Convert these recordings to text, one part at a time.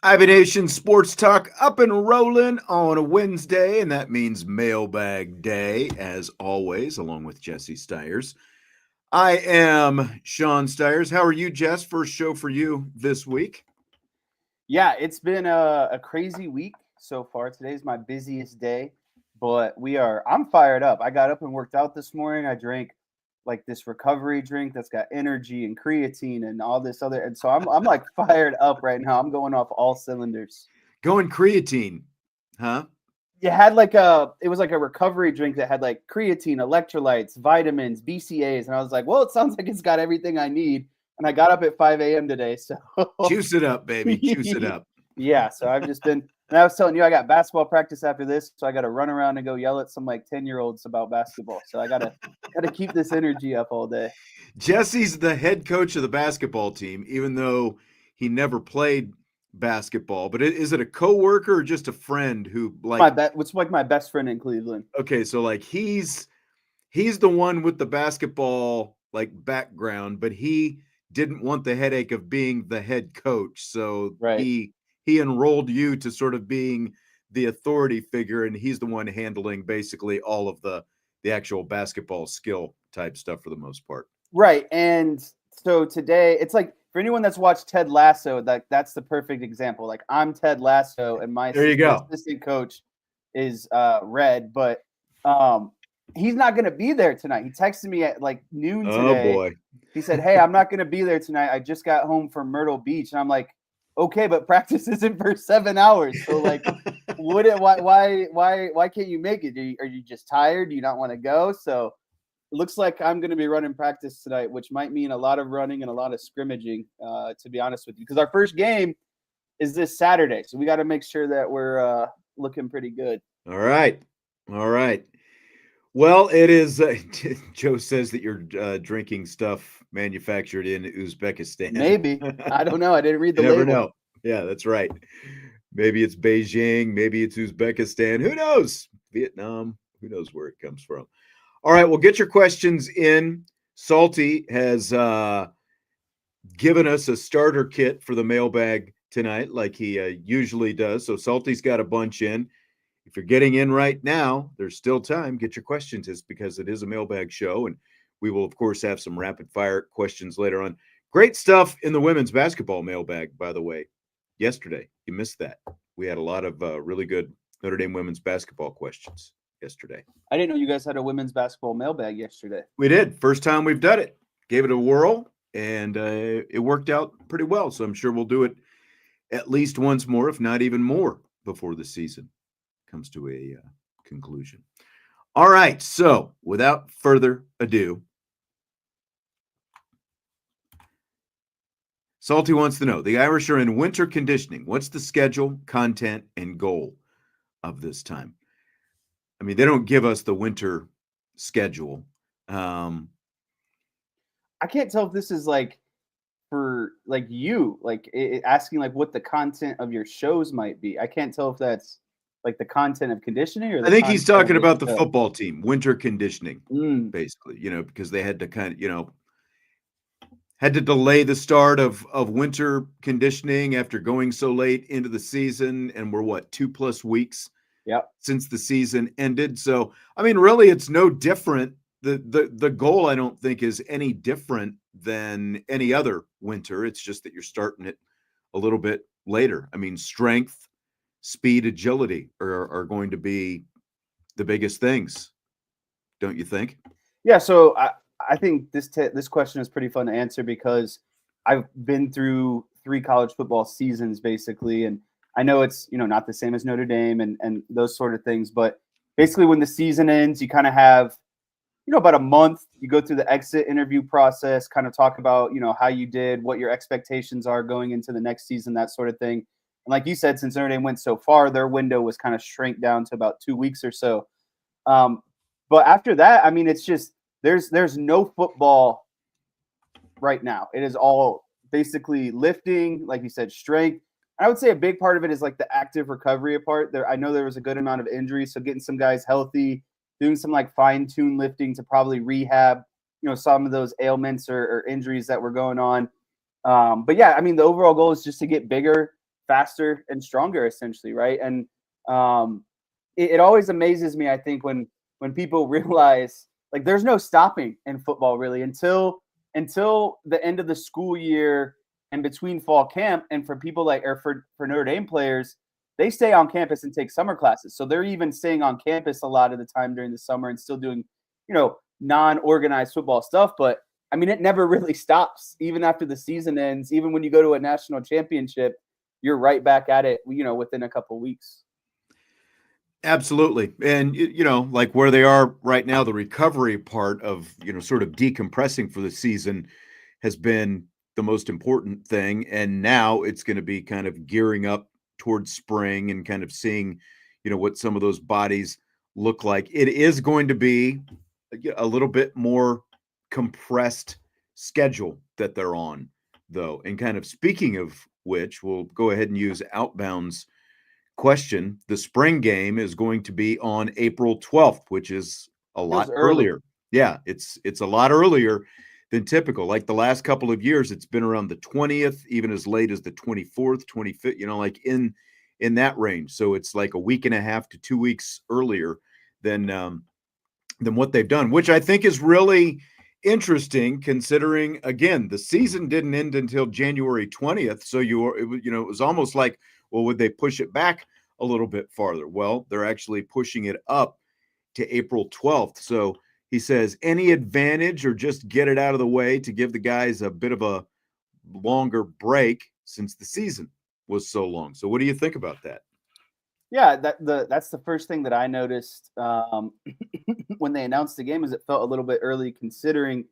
Ivy Nation Sports Talk up and rolling on a Wednesday, and that means Mailbag Day, as always, along with Jesse Stiers. I am Sean Stiers. How are you, Jess? First show for you this week. Yeah, it's been a crazy week so far. Today's my busiest day, but I'm fired up. I got up and worked out this morning. I drank like this recovery drink that's got energy and creatine and all this other, and so I'm like fired up right now. I'm going off all cylinders. Going creatine, huh? It was like a recovery drink that had like creatine, electrolytes, vitamins, BCAAs, and I was like, well, it sounds like it's got everything I need. And I got up at 5 a.m. today, so Juice it up, baby. Juice it up. Yeah, so I've just been. And I was telling you, I got basketball practice after this, so I got to run around and go yell at some like 10-year-olds about basketball. So I gotta keep this energy up all day. Jesse's the head coach of the basketball team, even though he never played basketball. But is it a coworker or just a friend who It's like my best friend in Cleveland. Okay, so like he's the one with the basketball like background, but he didn't want the headache of being the head coach, so right. he enrolled you to sort of being the authority figure, and he's the one handling basically all of the actual basketball skill type stuff for the most part. Right, and so today it's like for anyone that's watched Ted Lasso, that's the perfect example. Like I'm Ted Lasso, and my assistant coach is Red, but he's not going to be there tonight. He texted me at like noon today. Oh boy. He said, "Hey, I'm not going to be there tonight. I just got home from Myrtle Beach." And I'm like, "Okay, but practice isn't for 7 hours. So like why can't you make it? Are you just tired? Do you not want to go?" So it looks like I'm going to be running practice tonight, which might mean a lot of running and a lot of scrimmaging, to be honest with you, because our first game is this Saturday. So we got to make sure that we're looking pretty good. All right. Well, it is. Joe says that you're drinking stuff manufactured in Uzbekistan. Maybe. I don't know. I didn't read the label. Never know. Yeah, that's right. Maybe it's Beijing. Maybe it's Uzbekistan. Who knows? Vietnam. Who knows where it comes from? All right. Well, get your questions in. Salty has given us a starter kit for the mailbag tonight, like he usually does. So Salty's got a bunch in. If you're getting in right now, there's still time. Get your questions. It's because it is a mailbag show, and we will, of course, have some rapid-fire questions later on. Great stuff in the women's basketball mailbag, by the way. Yesterday, you missed that. We had a lot of really good Notre Dame women's basketball questions yesterday. I didn't know you guys had a women's basketball mailbag yesterday. We did. First time we've done it. Gave it a whirl, and it worked out pretty well. So I'm sure we'll do it at least once more, if not even more, before the season comes to a conclusion. All right, so without further ado, Salty wants to know, the Irish are in winter conditioning. What's the schedule, content, and goal of this time? I mean, they don't give us the winter schedule. I can't tell if this is like for like you, like asking like what the content of your shows might be. I can't tell if that's like the content of conditioning, or I think he's talking about the football team, winter conditioning, basically, because they had to kind of, had to delay the start of winter conditioning after going so late into the season. And we're 2+ weeks since the season ended. So, I mean, really, it's no different. The goal, I don't think, is any different than any other winter. It's just that you're starting it a little bit later. I mean, strength, speed, agility are going to be the biggest things, don't you think? Yeah, so I think this question is pretty fun to answer because I've been through 3 college football seasons basically, and I know it's not the same as Notre Dame and those sort of things, but basically when the season ends, you kind of have about a month. You go through the exit interview process, kind of talk about how you did, what your expectations are going into the next season, that sort of thing. And like you said, since Notre Dame went so far, their window was kind of shrank down to about 2 weeks or so. But after that, I mean, it's just there's no football right now. It is all basically lifting, like you said, strength. I would say a big part of it is like the active recovery part. I know there was a good amount of injuries, so getting some guys healthy, doing some like fine-tune lifting to probably rehab, some of those ailments or injuries that were going on. But yeah, I mean, the overall goal is just to get bigger, faster and stronger, essentially, right? And it always amazes me, I think, when people realize like there's no stopping in football really until the end of the school year and between fall camp. And for people like, or for Notre Dame players, they stay on campus and take summer classes. So they're even staying on campus a lot of the time during the summer and still doing, non-organized football stuff. But I mean, it never really stops, even after the season ends. Even when you go to a national championship, you're right back at it, within a couple of weeks. Absolutely. And, like where they are right now, the recovery part of, sort of decompressing for the season has been the most important thing. And now it's going to be kind of gearing up towards spring and kind of seeing, what some of those bodies look like. It is going to be a little bit more compressed schedule that they're on, though. And kind of speaking of which, we'll go ahead and use Outbound's question. The spring game is going to be on April 12th, which is a lot earlier. Yeah, it's a lot earlier than typical. Like the last couple of years, it's been around the 20th, even as late as the 24th, 25th, like in that range. So it's like a week and a half to 2 weeks earlier than what they've done, which I think is really interesting considering, again, the season didn't end until January 20th. So it was almost like, well, would they push it back a little bit farther? Well, they're actually pushing it up to April 12th. So he says, any advantage or just get it out of the way to give the guys a bit of a longer break since the season was so long. So what do you think about that? Yeah, that's the first thing that I noticed when they announced the game, is it felt a little bit early considering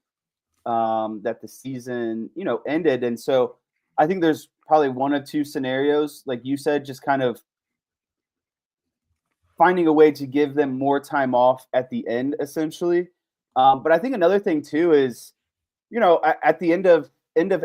that the season, ended. And so I think there's probably one or two scenarios, like you said, just kind of finding a way to give them more time off at the end, essentially. But I think another thing too is, at the end of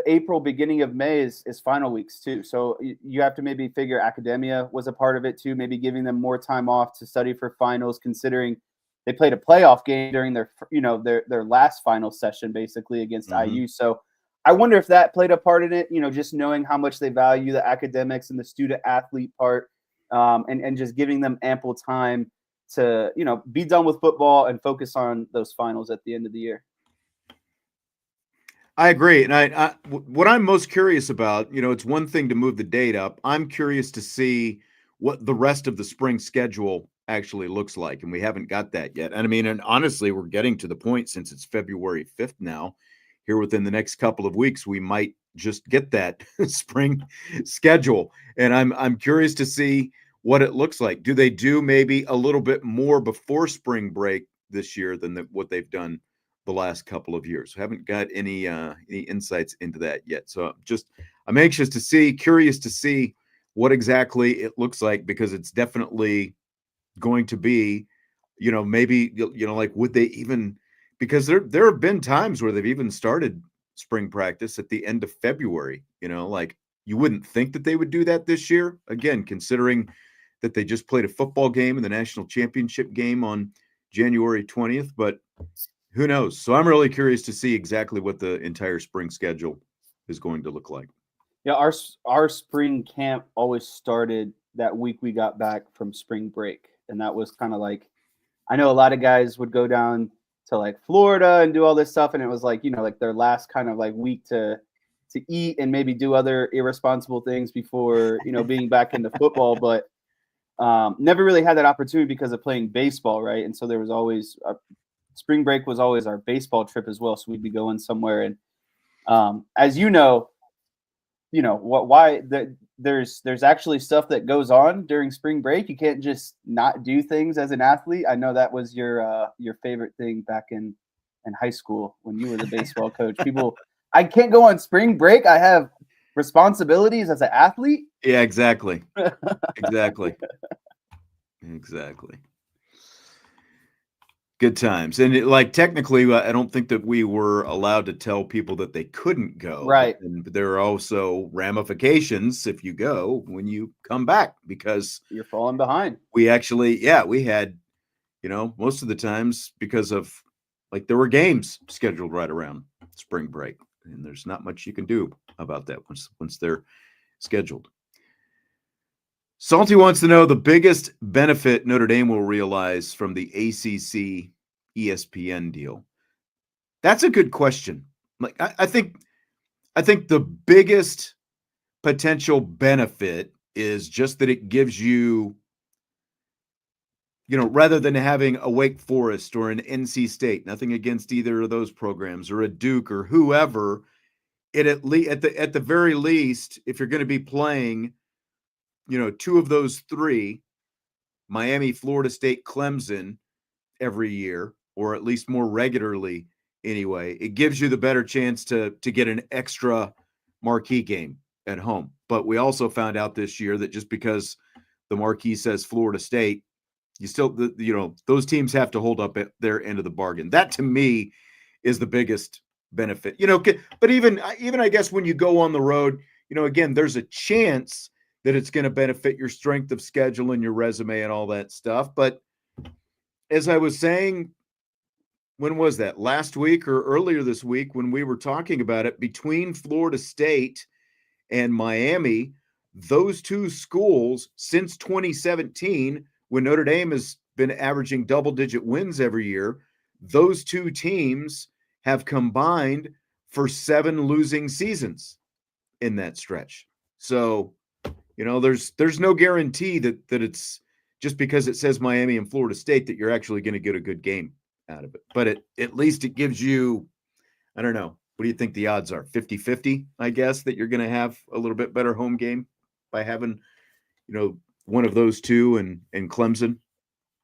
April, beginning of May is final weeks too. So you have to maybe figure academia was a part of it too, maybe giving them more time off to study for finals, considering they played a playoff game during their last final session, basically against IU. So I wonder if that played a part in it, just knowing how much they value the academics and the student athlete part, and just giving them ample time to, be done with football and focus on those finals at the end of the year. I agree. And what I'm most curious about, it's one thing to move the date up. I'm curious to see what the rest of the spring schedule actually looks like. And we haven't got that yet. And I mean, and honestly, we're getting to the point, since it's February 5th now, here within the next couple of weeks, we might just get that spring schedule. And I'm curious to see what it looks like. Do they do maybe a little bit more before spring break this year than what they've done the last couple of years? Haven't got any insights into that yet. So I'm anxious to see, curious to see what exactly it looks like, because it's definitely going to be, maybe, like, would they even, because there have been times where they've even started spring practice at the end of February, like you wouldn't think that they would do that this year, again, considering that they just played a football game in the national championship game on January 20th, but who knows? So I'm really curious to see exactly what the entire spring schedule is going to look like. Yeah, our spring camp always started that week we got back from spring break. And that was kind of like, I know a lot of guys would go down to like Florida and do all this stuff. And it was like, like their last kind of like week to eat and maybe do other irresponsible things before, being back into football. But never really had that opportunity because of playing baseball, right? And so there was always spring break was always our baseball trip as well. So we'd be going somewhere. And as there's actually stuff that goes on during spring break. You can't just not do things as an athlete. I know that was your favorite thing back in high school when you were the baseball coach. I can't go on spring break. I have responsibilities as an athlete. Yeah, exactly. Exactly. Good times. And technically, I don't think that we were allowed to tell people that they couldn't go. Right. But there are also ramifications if you go when you come back, because you're falling behind. We actually, we had, most of the times, because of there were games scheduled right around spring break, and there's not much you can do about that once they're scheduled. Salty wants to know the biggest benefit Notre Dame will realize from the ACC-ESPN deal. That's a good question. Like I think the biggest potential benefit is just that it gives you, rather than having a Wake Forest or an NC State, nothing against either of those programs, or a Duke or whoever, it at the very least, if you're going to be playing, two of those three, Miami, Florida State, Clemson, every year, or at least more regularly anyway, it gives you the better chance to get an extra marquee game at home. But we also found out this year that just because the marquee says Florida State, you still, those teams have to hold up at their end of the bargain. That to me is the biggest benefit. But even I guess when you go on the road, again, there's a chance that it's going to benefit your strength of schedule and your resume and all that stuff. But as I was saying, when was that? Last week or earlier this week when we were talking about it, between Florida State and Miami, those two schools since 2017, when Notre Dame has been averaging double-digit wins every year, those two teams have combined for 7 losing seasons in that stretch. So, there's no guarantee that it's just because it says Miami and Florida State that you're actually going to get a good game out of it. But at least it gives you, I don't know, what do you think the odds are? 50-50, I guess, that you're going to have a little bit better home game by having, one of those two and Clemson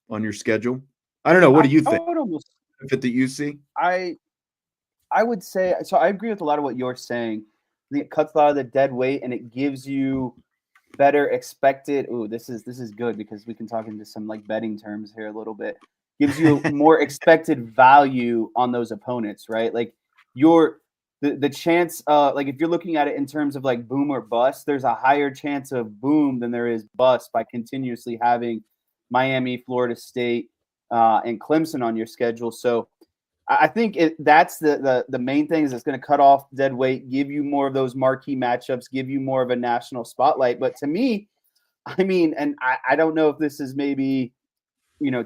on your schedule? I don't know. What do you think? I would almost, benefit that you see? I would say, so I agree with a lot of what you're saying. I think it cuts a lot of the dead weight and it gives you better expected. Ooh, this is good because we can talk into some like betting terms here a little bit. Gives you more expected value on those opponents, right? Like the chance, like if you're looking at it in terms of like boom or bust, there's a higher chance of boom than there is bust by continuously having Miami, Florida State, and Clemson on your schedule. So I think that's the main thing is it's going to cut off dead weight, give you more of those marquee matchups, give you more of a national spotlight. But to me, I mean, and I don't know if this is maybe,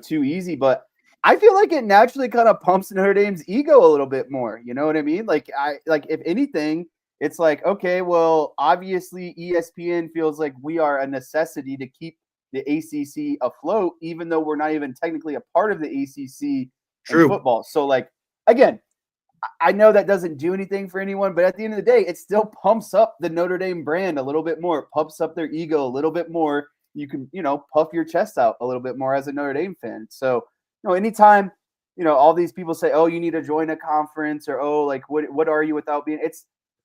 too easy, but I feel like it naturally kind of pumps Notre Dame's ego a little bit more. You know what I mean? Like if anything, it's like, okay, well, obviously ESPN feels like we are a necessity to keep the ACC afloat, even though we're not even technically a part of the ACC in football. So like, again, I know that doesn't do anything for anyone, but at the end of the day, it still pumps up the Notre Dame brand a little bit more. It pumps up their ego a little bit more. You can, puff your chest out a little bit more as a Notre Dame fan. So, anytime, all these people say, oh, you need to join a conference or, oh, like, what are you without being,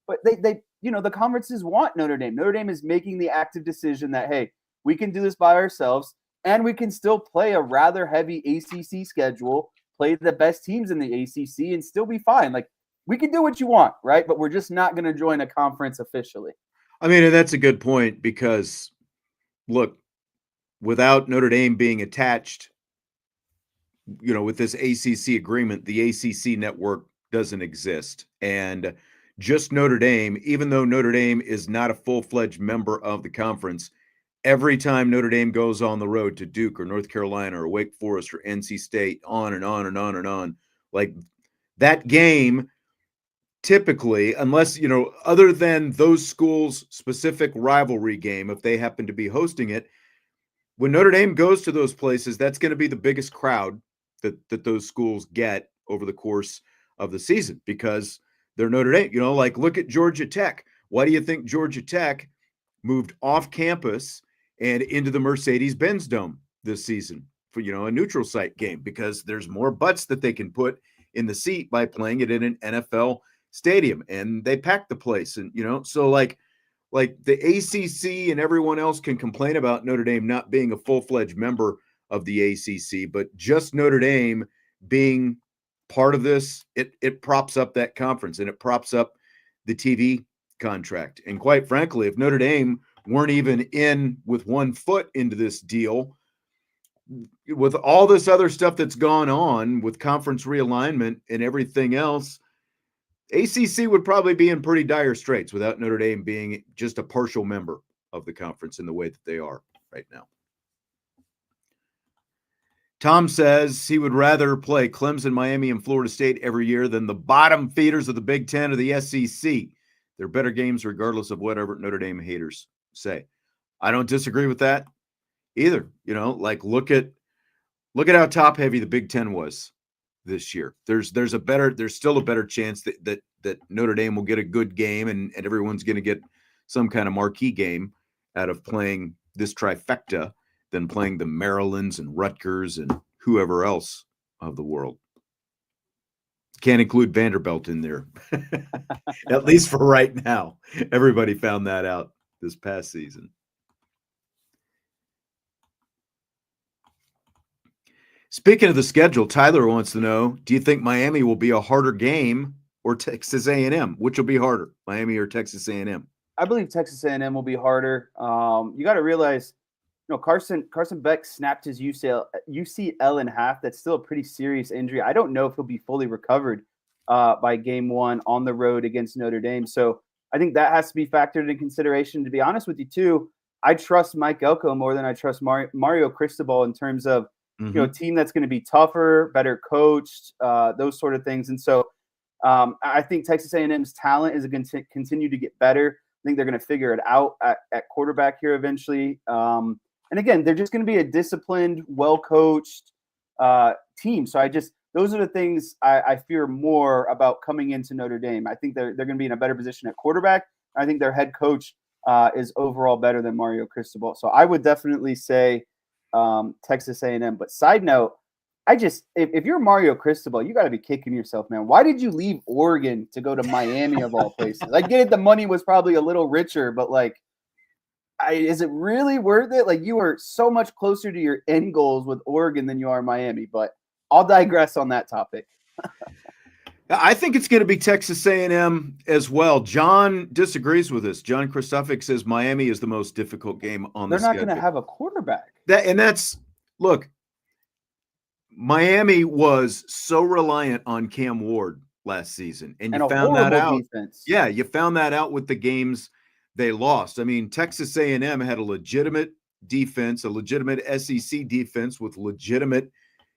but they, the conferences want Notre Dame. Notre Dame is making the active decision that, hey, we can do this by ourselves and we can still play a rather heavy ACC schedule, play the best teams in the ACC and still be fine. Like we can do what you want, right? But we're just not going to join a conference officially. I mean, and that's a good point because look, without Notre Dame being attached, with this ACC agreement, the ACC network doesn't exist. And just Notre Dame, even though Notre Dame is not a full-fledged member of the conference, every time Notre Dame goes on the road to Duke or North Carolina or Wake Forest or NC State, on and on and on and on, like that game typically, unless, other than those schools' specific rivalry game, if they happen to be hosting it, when Notre Dame goes to those places, that's going to be the biggest crowd that those schools get over the course of the season because they're Notre Dame. Like look at Georgia Tech. Why do you think Georgia Tech moved off campus and into the Mercedes-Benz Dome this season for, a neutral site game? Because there's more butts that they can put in the seat by playing it in an NFL stadium, and they pack the place. And, so like the ACC and everyone else can complain about Notre Dame not being a full-fledged member of the ACC, but just Notre Dame being part of this, it props up that conference and it props up the TV contract. And quite frankly, if Notre Dame weren't even in with one foot into this deal, with all this other stuff that's gone on with conference realignment and everything else, ACC would probably be in pretty dire straits without Notre Dame being just a partial member of the conference in the way that they are. right now. Tom says he would rather play Clemson, Miami, and Florida State every year than the bottom feeders of the Big Ten or the SEC. They're better games regardless of whatever Notre Dame haters say. I don't disagree with that either. You know, like look at how top heavy the Big Ten was this year. There's still a better chance that Notre Dame will get a good game and everyone's going to get some kind of marquee game out of playing this trifecta than playing the Marylands and Rutgers and whoever else of the world. Can't include Vanderbilt in there, at least for right now. Everybody found that out this past season. Speaking of the schedule, Tyler wants to know, do you think Miami will be a harder game or Texas A&M? Which will be harder, Miami or Texas A&M? I believe Texas A&M will be harder. You got to realize, you know, Carson Beck snapped his UCL in half. That's still a pretty serious injury. I don't know if he'll be fully recovered by game one on the road against Notre Dame. So I think that has to be factored in consideration. To be honest with you, too, I trust Mike Elko more than I trust Mario Cristobal in terms of, you know, a team that's going to be tougher, better coached, those sort of things. And so I think Texas A&M's talent is going to continue to get better. I think they're going to figure it out at quarterback here eventually. And again, they're just going to be a disciplined, well-coached team. So those are the things I fear more about coming into Notre Dame. I think they're going to be in a better position at quarterback. I think their head coach is overall better than Mario Cristobal. So I would definitely say Texas A&M. But side note, if you're Mario Cristobal, you got to be kicking yourself, man. Why did you leave Oregon to go to Miami of all places? I get it, the money was probably a little richer, but like, is it really worth it? Like, you are so much closer to your end goals with Oregon than you are Miami. But I'll digress on that topic. I think it's going to be Texas A&M as well. John disagrees with this. John Christophic says Miami is the most difficult game on the schedule. They're not going to have a quarterback. Look, Miami was so reliant on Cam Ward last season, and you found that out. Defense. Yeah, you found that out with the games they lost. I mean, Texas A&M had a legitimate defense, a legitimate SEC defense with legitimate,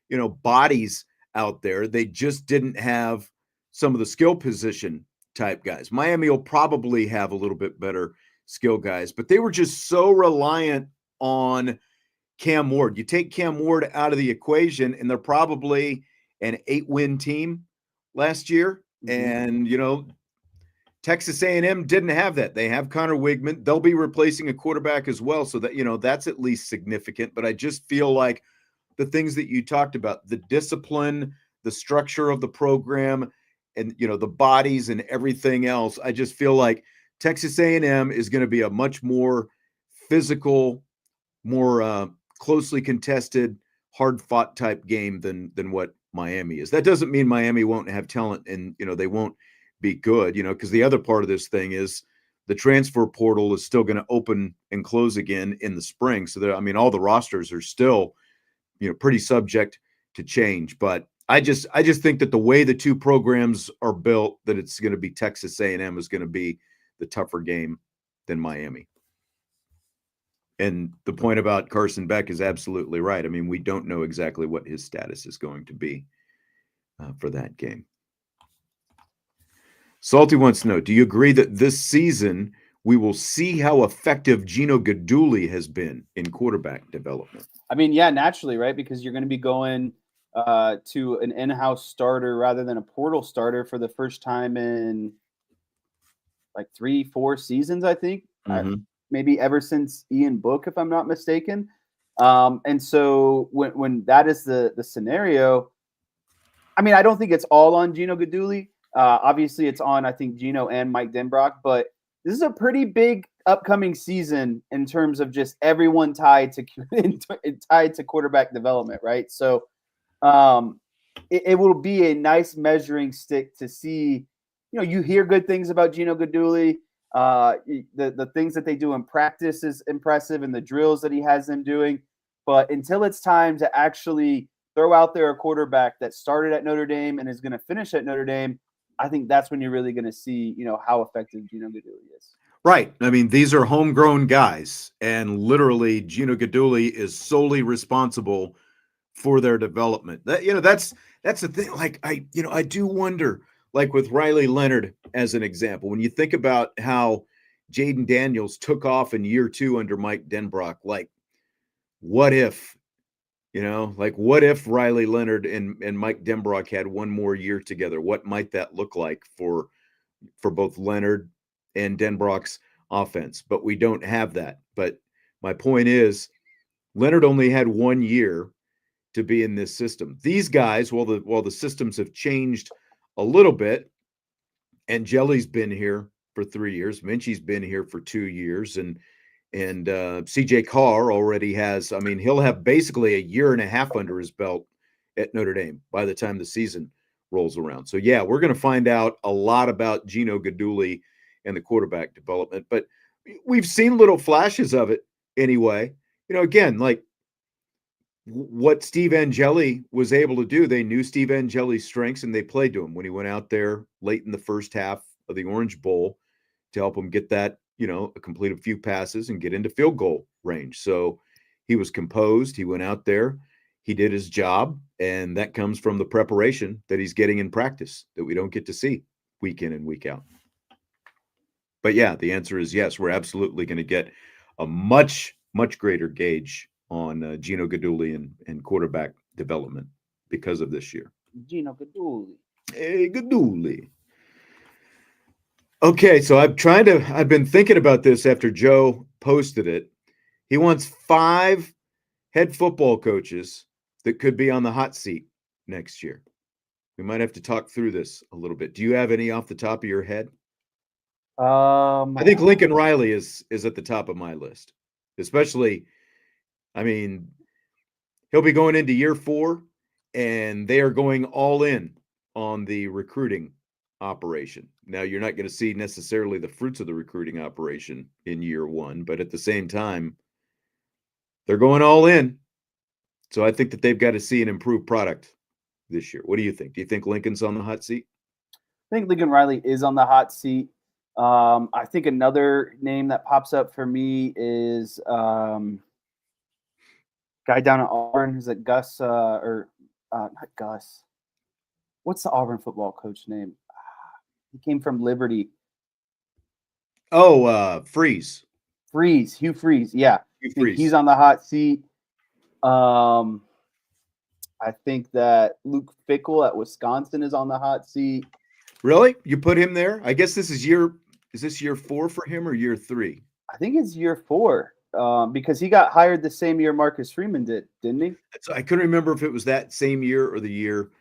you know, bodies out there. They just didn't have some of the skill position type guys. Miami will probably have a little bit better skill guys, but they were just so reliant on Cam Ward. You take Cam Ward out of the equation, and they're probably an 8-win team last year. And, you know, Texas A&M didn't have that. They have Connor Wigman. They'll be replacing a quarterback as well. So that, you know, that's at least significant. But I just feel like the things that you talked about, the discipline, the structure of the program, and, you know, the bodies and everything else, I just feel like Texas A&M is going to be a much more physical, more closely contested, hard-fought type game than what Miami is. That doesn't mean Miami won't have talent and, you know, they won't be good, you know, because the other part of this thing is the transfer portal is still going to open and close again in the spring. So, I mean, all the rosters are still, you know, pretty subject to change. But I just think that the way the two programs are built, that it's going to be Texas A&M is going to be the tougher game than Miami. And the point about Carson Beck is absolutely right. I mean, we don't know exactly what his status is going to be for that game. Salty wants to know, do you agree that this season we will see how effective Gino Guidugli has been in quarterback development? I mean, yeah, naturally, right? Because you're going to be going to an in-house starter rather than a portal starter for the first time in like 3-4 seasons, I think. Maybe ever since Ian Book, if I'm not mistaken. And so when that is the scenario, I mean, I don't think it's all on Gino Guidugli. Obviously, it's on, I think, Gino and Mike Denbrock. But this is a pretty big upcoming season in terms of just everyone tied to quarterback development, right? So it will be a nice measuring stick to see. You know, you hear good things about Gino Guidugli. The things that they do in practice is impressive, and the drills that he has them doing. But until it's time to actually throw out there a quarterback that started at Notre Dame and is going to finish at Notre Dame, I think that's when you're really going to see, you know, how effective Gino Guidugli is. Right. I mean, these are homegrown guys, and literally Gino Guidugli is solely responsible for their development. That's the thing. Like I do wonder, like with Riley Leonard as an example, when you think about how Jaden Daniels took off in year 2 under Mike Denbrock, like what if, like what if Riley Leonard and Mike Denbrock had one more year together? What might that look like for both Leonard and Denbrock's offense? But we don't have that. But my point is, Leonard only had 1 year to be in this system. These guys, while the systems have changed a little bit, and Jelly's been here for 3 years, Minchie's been here for 2 years, and CJ Carr already has. I mean, he'll have basically a year and a half under his belt at Notre Dame by the time the season rolls around. So yeah, we're going to find out a lot about Gino Guidugli and the quarterback development, but we've seen little flashes of it anyway. Again, like what Steve Angeli was able to do. They knew Steve Angeli's strengths and they played to him when he went out there late in the first half of the Orange Bowl to help him get that, complete a few passes and get into field goal range. So he was composed. He went out there, he did his job, and that comes from the preparation that he's getting in practice that we don't get to see week in and week out. But yeah, the answer is yes. We're absolutely going to get a much, much greater gauge on Gino Guidugli and quarterback development because of this year. Gino Guidugli. Hey, Guidugli. Okay, so I've been thinking about this after Joe posted it. He wants 5 head football coaches that could be on the hot seat next year. We might have to talk through this a little bit. Do you have any off the top of your head? I think Lincoln Riley is at the top of my list, especially. I mean, he'll be going into year 4, and they are going all in on the recruiting operation. Now, you're not going to see necessarily the fruits of the recruiting operation in year 1, but at the same time, they're going all in. So I think that they've got to see an improved product this year. What do you think? Do you think Lincoln's on the hot seat? I think Lincoln Riley is on the hot seat. I think another name that pops up for me is guy down at Auburn. Who's it? Gus not Gus. What's the Auburn football coach name? He came from Liberty. Oh, Freeze. Hugh Freeze. Yeah. Hugh Freeze. He's on the hot seat. I think that Luke Fickell at Wisconsin is on the hot seat. Really? You put him there? I guess this is year 4 for him or year 3? I think it's year 4 because he got hired the same year Marcus Freeman did, didn't he? I couldn't remember if it was that same year or the year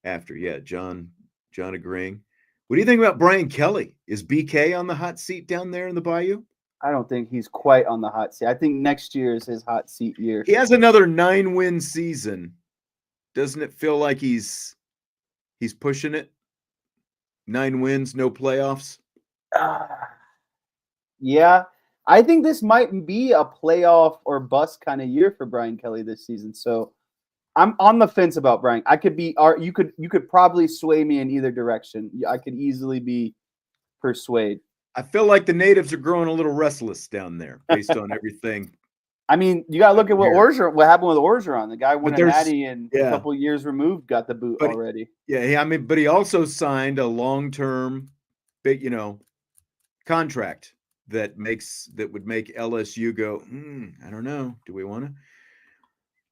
after. Yeah, John agreeing. What do you think about Brian Kelly? Is BK on the hot seat down there in the Bayou? I don't think he's quite on the hot seat. I think next year is his hot seat year. He has another 9-win season. Doesn't it feel like he's pushing it? 9 wins, no playoffs. Yeah, I think this might be a playoff or bust kind of year for Brian Kelly this season. So I'm on the fence about Brian. You could probably sway me in either direction. I could easily be persuaded. I feel like the natives are growing a little restless down there based on everything. I mean, you got to look at what happened with Orgeron. The guy won a natty and a couple years removed got the boot already. Yeah, I mean, but he also signed a long-term, big, contract that would make LSU go, I don't know. Do we want to?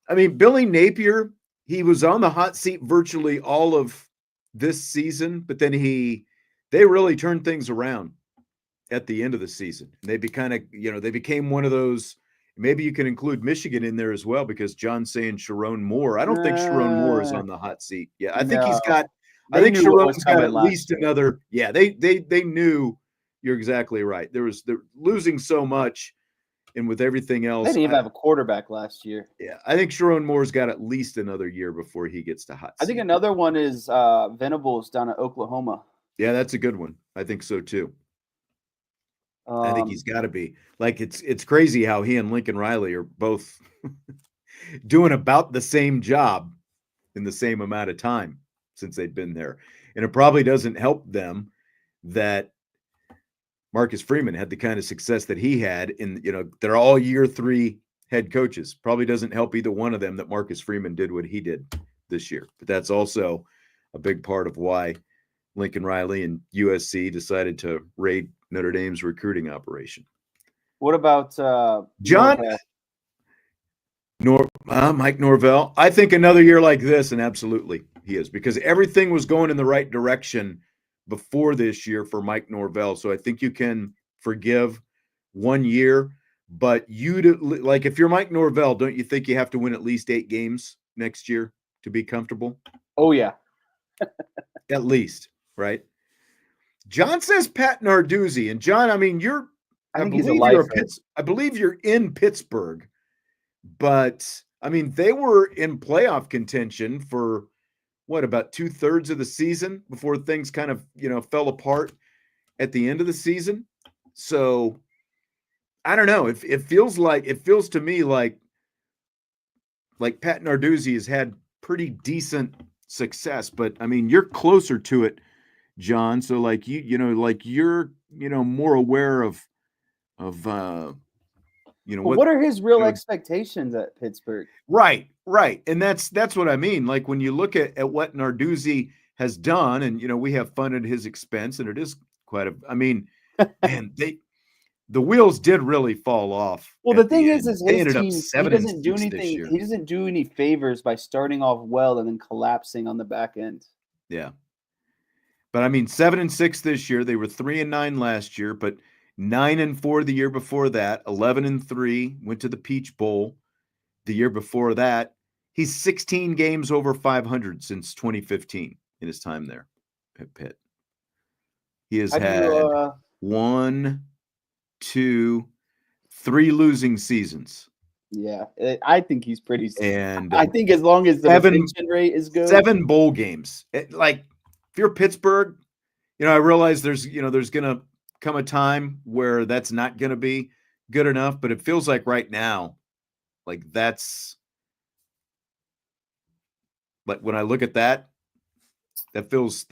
I mean, Billy Napier, he was on the hot seat virtually all of this season, but then they really turned things around at the end of the season. They became one of those. Maybe you can include Michigan in there as well because John's saying Sharon Moore. I don't think Sharon Moore is on the hot seat. Yeah, I think he's got. I think Sharon's got at least another. Yeah, they knew. You're exactly right. They're losing so much, and with everything else, they didn't even have a quarterback last year. Yeah, I think Sharon Moore's got at least another year before he gets to hot seat. I think another one is Venables down at Oklahoma. Yeah, that's a good one. I think so too. I think he's got to be. Like it's crazy how he and Lincoln Riley are both doing about the same job in the same amount of time since they've been there. And it probably doesn't help them that Marcus Freeman had the kind of success that he had in, they're all year 3 head coaches. Probably doesn't help either one of them that Marcus Freeman did what he did this year. But that's also a big part of why Lincoln Riley and USC decided to raid Notre Dame's recruiting operation. What about John? Mike Norvell. I think another year like this, and absolutely he is, because everything was going in the right direction before this year for Mike Norvell. So I think you can forgive 1 year, but if you're Mike Norvell, don't you think you have to win at least 8 games next year to be comfortable? Oh yeah. At least, right? John says Pat Narduzzi, and John, I mean, I believe you're in Pittsburgh, but I mean, they were in playoff contention for about 2/3 of the season before things kind of, fell apart at the end of the season. So I don't know. It feels to me like Pat Narduzzi has had pretty decent success, but I mean, you're closer to it, John. So you're more aware of what are his real expectations at Pittsburgh? Right. And that's what I mean. Like when you look at what Narduzzi has done, and we have fun at his expense, and it is man, the wheels did really fall off. Well, the thing is his team, he doesn't do anything. He doesn't do any favors by starting off well and then collapsing on the back end. Yeah. But I mean, 7-6 this year. They were 3-9 last year, but 9-4 the year before that. 11-3, went to the Peach Bowl the year before that. He's 16 games over 500 since 2015 in his time there at Pitt. He has had 1, 2, 3 losing seasons. Yeah, I think he's pretty. And I think as long as the retention rate is good, 7 bowl games. If you're Pittsburgh, I realize there's going to come a time where that's not going to be good enough, but it feels like right now, that's when I look at that feels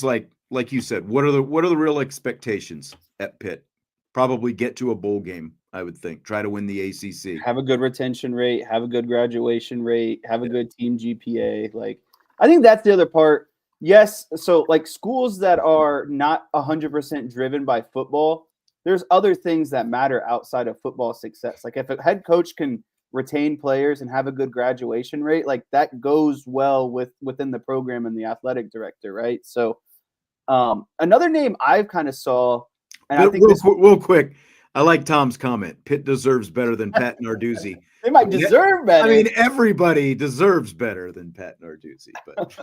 like you said, what are the real expectations at Pitt? Probably get to a bowl game, I would think. Try to win the ACC. Have a good retention rate, have a good graduation rate, have a good team GPA. I think that's the other part. Yes, so schools that are not 100% driven by football, there's other things that matter outside of football success. If a head coach can retain players and have a good graduation rate, that goes well within the program and the athletic director, right? So another name I've kind of saw, and I think real quick, I like Tom's comment. Pitt deserves better than Pat Narduzzi. They might deserve better. I mean, everybody deserves better than Pat Narduzzi, but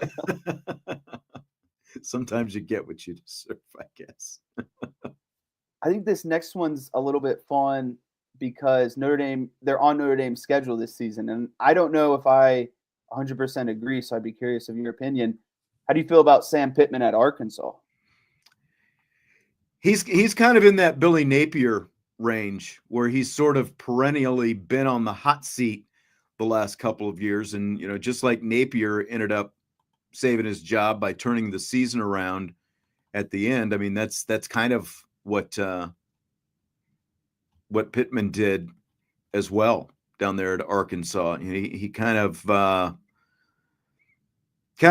sometimes you get what you deserve, I guess. I think this next one's a little bit fun because Notre Dame, they're on Notre Dame's schedule this season. And I don't know if I 100% agree, so I'd be curious of your opinion. How do you feel about Sam Pittman at Arkansas? He's kind of in that Billy Napier range where he's sort of perennially been on the hot seat the last couple of years. And, just like Napier ended up saving his job by turning the season around at the end. I mean, that's kind of what Pittman did as well down there at Arkansas. He kind of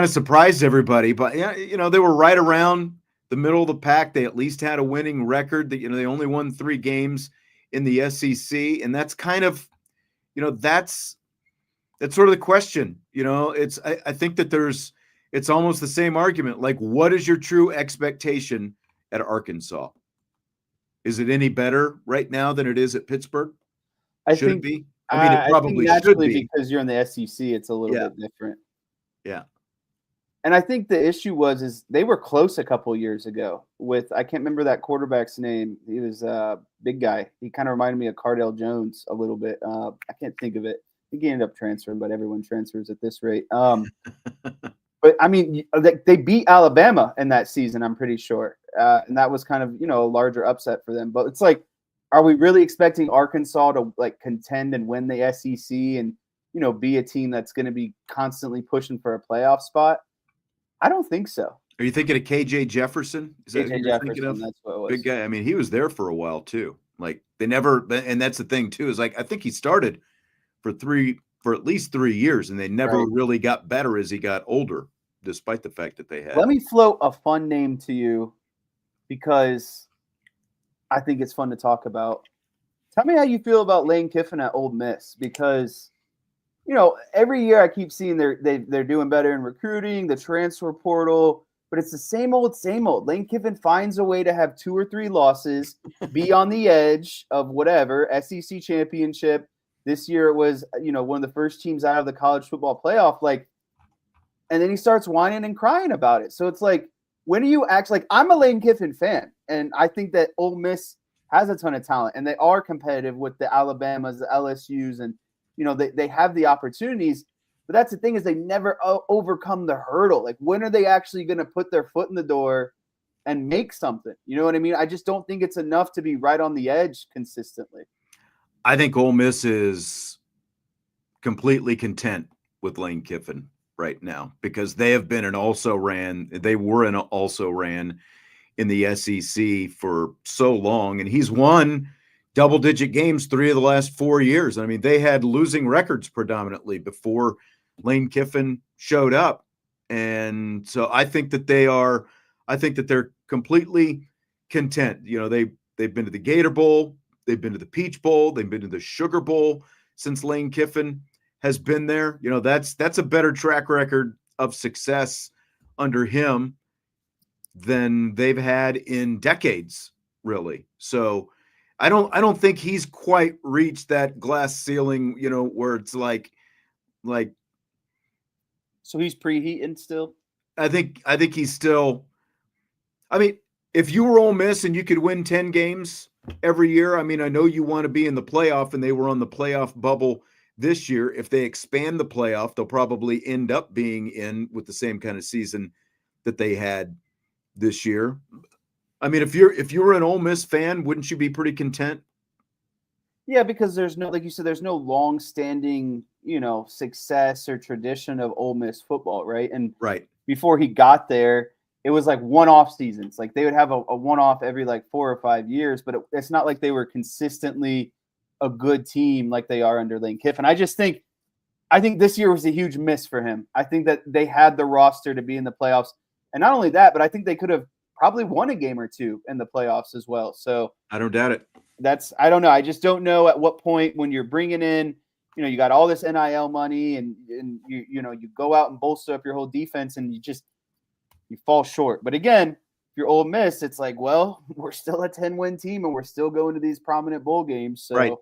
surprised everybody, but they were right around the middle of the pack. They at least had a winning record. That they only won 3 games in the SEC, and that's kind of, that's sort of the question. I think that it's almost the same argument. What is your true expectation at Arkansas? Is it any better right now than it is at Pittsburgh? Should it be? I mean, it probably should be because you're in the SEC. It's a little bit different. Yeah. And I think the issue is they were close a couple of years ago with, I can't remember that quarterback's name. He was a big guy. He kind of reminded me of Cardale Jones a little bit. I can't think of it. I think he ended up transferring, but everyone transfers at this rate. But I mean, they beat Alabama in that season, I'm pretty sure. And that was kind of, a larger upset for them. But it's are we really expecting Arkansas to contend and win the SEC and, be a team that's going to be constantly pushing for a playoff spot? I don't think so. Are you thinking of KJ Jefferson? Is that who KJ you're thinking Jefferson, of? that's what it was. Big guy. I mean, he was there for a while too. Like they never, and that's the thing too. Is like I think he started for at least 3 years, and they never Right. really got better as he got older, despite the fact that they had. Let me float a fun name to you because I think it's fun to talk about. Tell me how you feel about Lane Kiffin at Ole Miss, because every year I keep seeing they're doing better in recruiting, the transfer portal, but it's the same old, same old. Lane Kiffin finds a way to have 2 or 3 losses, be on the edge of whatever, SEC championship. This year it was, one of the first teams out of the college football playoff, and then he starts whining and crying about it. So it's like, when do you act like I'm a Lane Kiffin fan, and I think that Ole Miss has a ton of talent, and they are competitive with the Alabamas, the LSUs, and they have the opportunities. But that's the thing, is they never overcome the hurdle. Like, when are they actually going to put their foot in the door and make something? You know what I mean? I just don't think it's enough to be right on the edge consistently. I think Ole Miss is completely content with Lane Kiffin right now because they have been they were an also ran in the SEC for so long, and he's won double-digit games 3 of the last 4 years. I mean, they had losing records predominantly before Lane Kiffin showed up, and so I think that they're completely content. They've been to the Gator Bowl, they've been to the Peach Bowl, they've been to the Sugar Bowl since Lane Kiffin has been there. That's a better track record of success under him than they've had in decades, really. So I don't think he's quite reached that glass ceiling, where it's like so he's preheating still. I think he's still. I mean, if you were Ole Miss and you could win 10 games every year, I mean, I know you want to be in the playoff, and they were on the playoff bubble this year. If they expand the playoff, they'll probably end up being in with the same kind of season that they had this year. I mean, if you were an Ole Miss fan, wouldn't you be pretty content? Yeah, because there's no, like you said, there's no long-standing, success or tradition of Ole Miss football, right? And right before he got there, it was like one-off seasons. Like they would have a one-off every 4 or 5 years, but it's not like they were consistently a good team like they are under Lane Kiffin. I think this year was a huge miss for him. I think that they had the roster to be in the playoffs. And not only that, but I think they could have probably won a game or 2 in the playoffs as well. So I don't doubt it. I don't know. I just don't know at what point, when you're bringing in, you got all this NIL money and you go out and bolster up your whole defense and you fall short. But again, if you're Ole Miss, it's like, well, we're still a 10-win team and we're still going to these prominent bowl games. So right.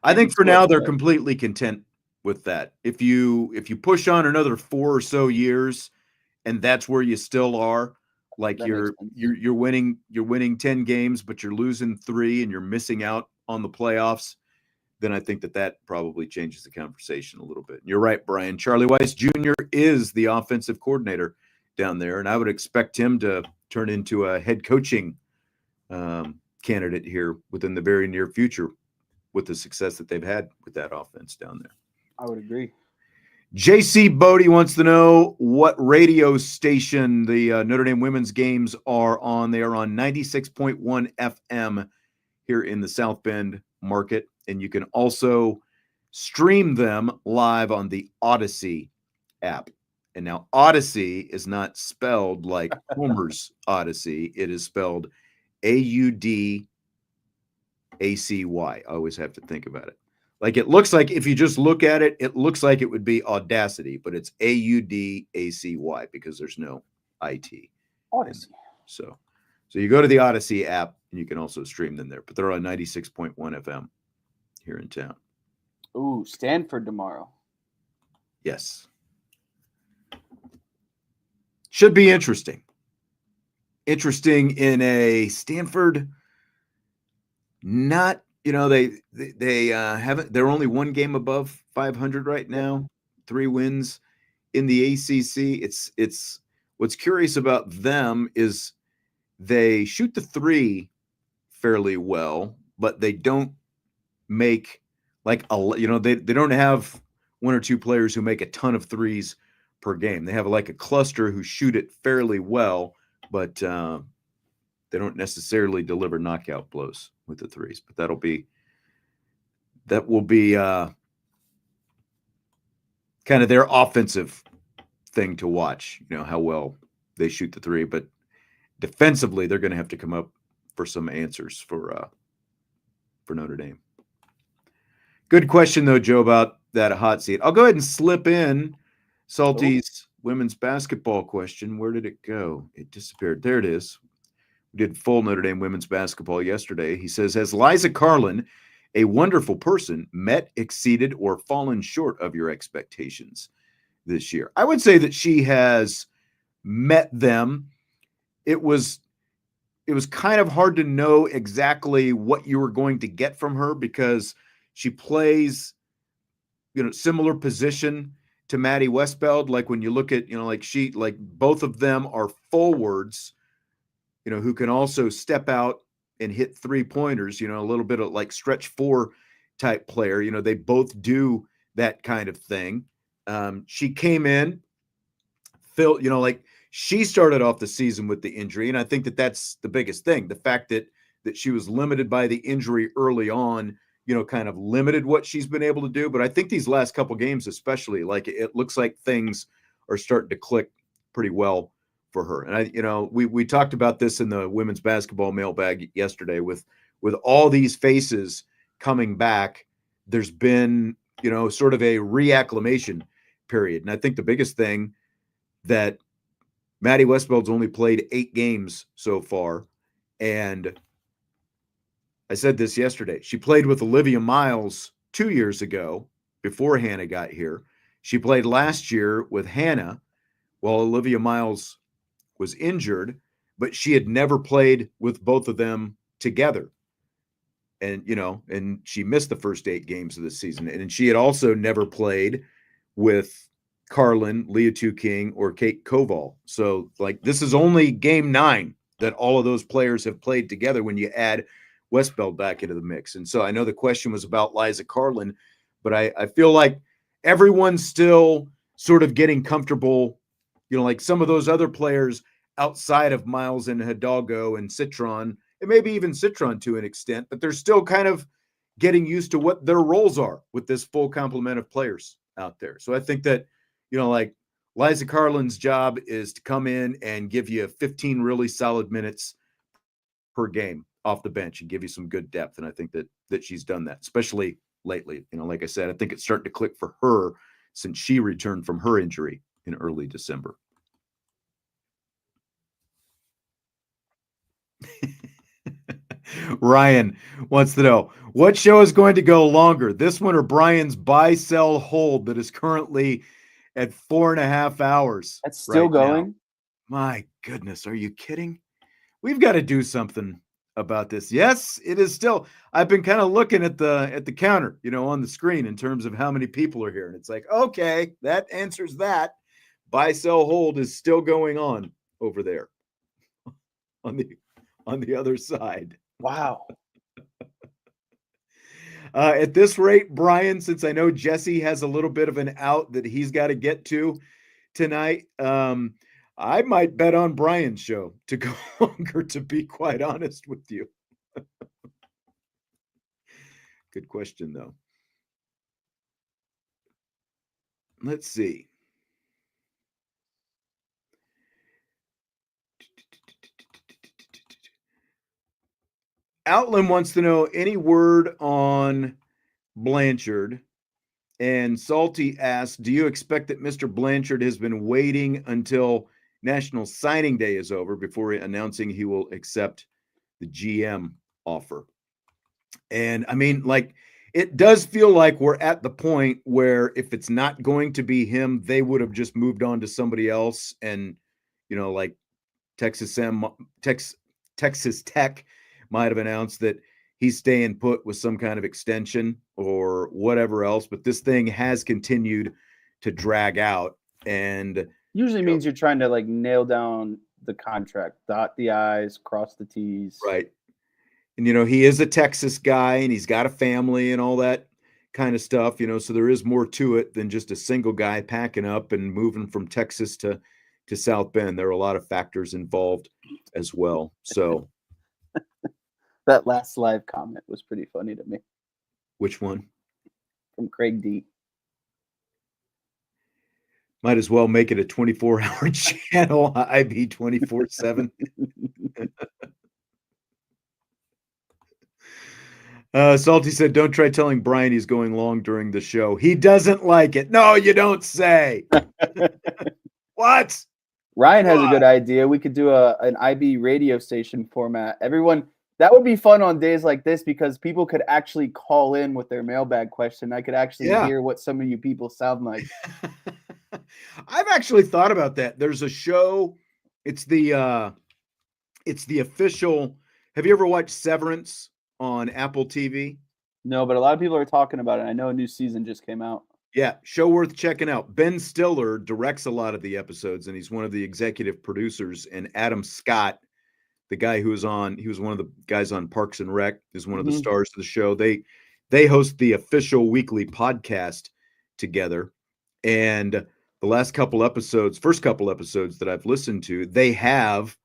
I think for now they're completely content with that. If you push on another 4 or so years, and that's where you still are, like you're winning 10 games, but you're losing 3 and you're missing out on the playoffs, then I think that probably changes the conversation a little bit. You're right, Brian. Charlie Weiss Jr. is the offensive coordinator down there, and I would expect him to turn into a head coaching candidate here within the very near future with the success that they've had with that offense down there. I would agree. JC Bodie wants to know what radio station the Notre Dame women's games are on. They are on 96.1 FM here in the South Bend market, and you can also stream them live on the Odyssey app. And now Odyssey is not spelled like Homer's Odyssey. It is spelled AUDACY. I always have to think about it. Like it looks like, if you just look at it, it looks like it would be Audacity, but it's AUDACY because there's no IT. Odyssey. So you go to the Odyssey app and you can also stream them there, but they're on 96.1 FM here in town. Ooh, Stanford tomorrow. Yes. Should be interesting. Interesting in a Stanford, not, they haven't, they're only 1 game above 500 right now, 3 wins in the ACC. It's what's curious about them is they shoot the 3 fairly well, but they don't make they don't have 1 or 2 players who make a ton of threes per game. They have like a cluster who shoot it fairly well, but they don't necessarily deliver knockout blows with the threes. But that will be kind of their offensive thing to watch, how well they shoot the three. But defensively, they're going to have to come up for some answers for Notre Dame. Good question, though, Joe, about that hot seat. I'll go ahead and slip in Salty's women's basketball question. Where did it go? It disappeared. There it is. We did full Notre Dame women's basketball yesterday. He says, has Liza Carlin, a wonderful person, met, exceeded, or fallen short of your expectations this year? I would say that she has met them. It was kind of hard to know exactly what you were going to get from her because she plays, similar position to Maddie Westbeld. Like when you look at, like both of them are forwards, who can also step out and hit 3-pointers, a little bit of like stretch 4 type player. They both do that kind of thing. She came in, Phil, she started off the season with the injury. And I think that that's the biggest thing. The fact that she was limited by the injury early on, kind of limited what she's been able to do. But I think these last couple games, especially, like it looks like things are starting to click pretty well for her. And we talked about this in the women's basketball mailbag yesterday with all these faces coming back. There's been, sort of a reacclimation period. And I think the biggest thing that Maddie Westbeld's only played 8 games so far. And I said this yesterday. She played with Olivia Miles 2 years ago before Hannah got here. She played last year with Hannah while Olivia Miles was injured, but she had never played with both of them together. And, and she missed the first 8 games of the season. And she had also never played with Carlin, Leah Tu King, or Kate Koval. So, like, this is only game 9 that all of those players have played together when you add Westbeld back into the mix. And so I know the question was about Liza Carlin, but I feel like everyone's still sort of getting comfortable, like some of those other players outside of Miles and Hidalgo and Citron, and maybe even Citron to an extent, but they're still kind of getting used to what their roles are with this full complement of players out there. So I think that, like Liza Carlin's job is to come in and give you 15 really solid minutes per game off the bench and give you some good depth. And I think that she's done that, especially lately. Like I said, I think it's starting to click for her since she returned from her injury in early December. Ryan wants to know, what show is going to go longer, this one or Brian's buy, sell, hold that is currently at 4.5 hours? That's still right going? now? My goodness, are you kidding? We've got to do something about this. Yes, it is still. I've been kind of looking at the counter, on the screen in terms of how many people are here. And it's like, okay, that answers that. Buy, sell, hold is still going on over there on the other side. Wow. At this rate, Brian, since I know Jesse has a little bit of an out that he's got to get to tonight, I might bet on Brian's show to go longer, to be quite honest with you. Good question, though. Let's see. Outland wants to know any word on Blanchard. And Salty asks, do you expect that Mr. Blanchard has been waiting until National Signing Day is over before announcing he will accept the GM offer? And I mean, like, it does feel like we're at the point where if it's not going to be him, they would have just moved on to somebody else. And, like Texas Tech might have announced that he's staying put with some kind of extension or whatever else. But this thing has continued to drag out. And usually means you're trying to like nail down the contract, dot the I's, cross the T's. Right. And, he is a Texas guy and he's got a family and all that kind of stuff, so there is more to it than just a single guy packing up and moving from Texas to South Bend. There are a lot of factors involved as well. So that last live comment was pretty funny to me. Which one? From Craig D. Might as well make it a 24-hour channel, IB 24/7. Salty said, don't try telling Brian he's going long during the show. He doesn't like it. No, you don't say. What? Ryan has a good idea. We could do an IB radio station format. Everyone, that would be fun on days like this because people could actually call in with their mailbag question. I could actually hear what some of you people sound like. I've actually thought about that. There's a show. It's the official. Have you ever watched Severance on Apple TV? No, but a lot of people are talking about it. I know a new season just came out. Yeah, show worth checking out. Ben Stiller directs a lot of the episodes, and he's one of the executive producers. And Adam Scott, the guy he was one of the guys on Parks and Rec, is one of the stars of the show. They host the official weekly podcast together. And the first couple episodes that I've listened to, they have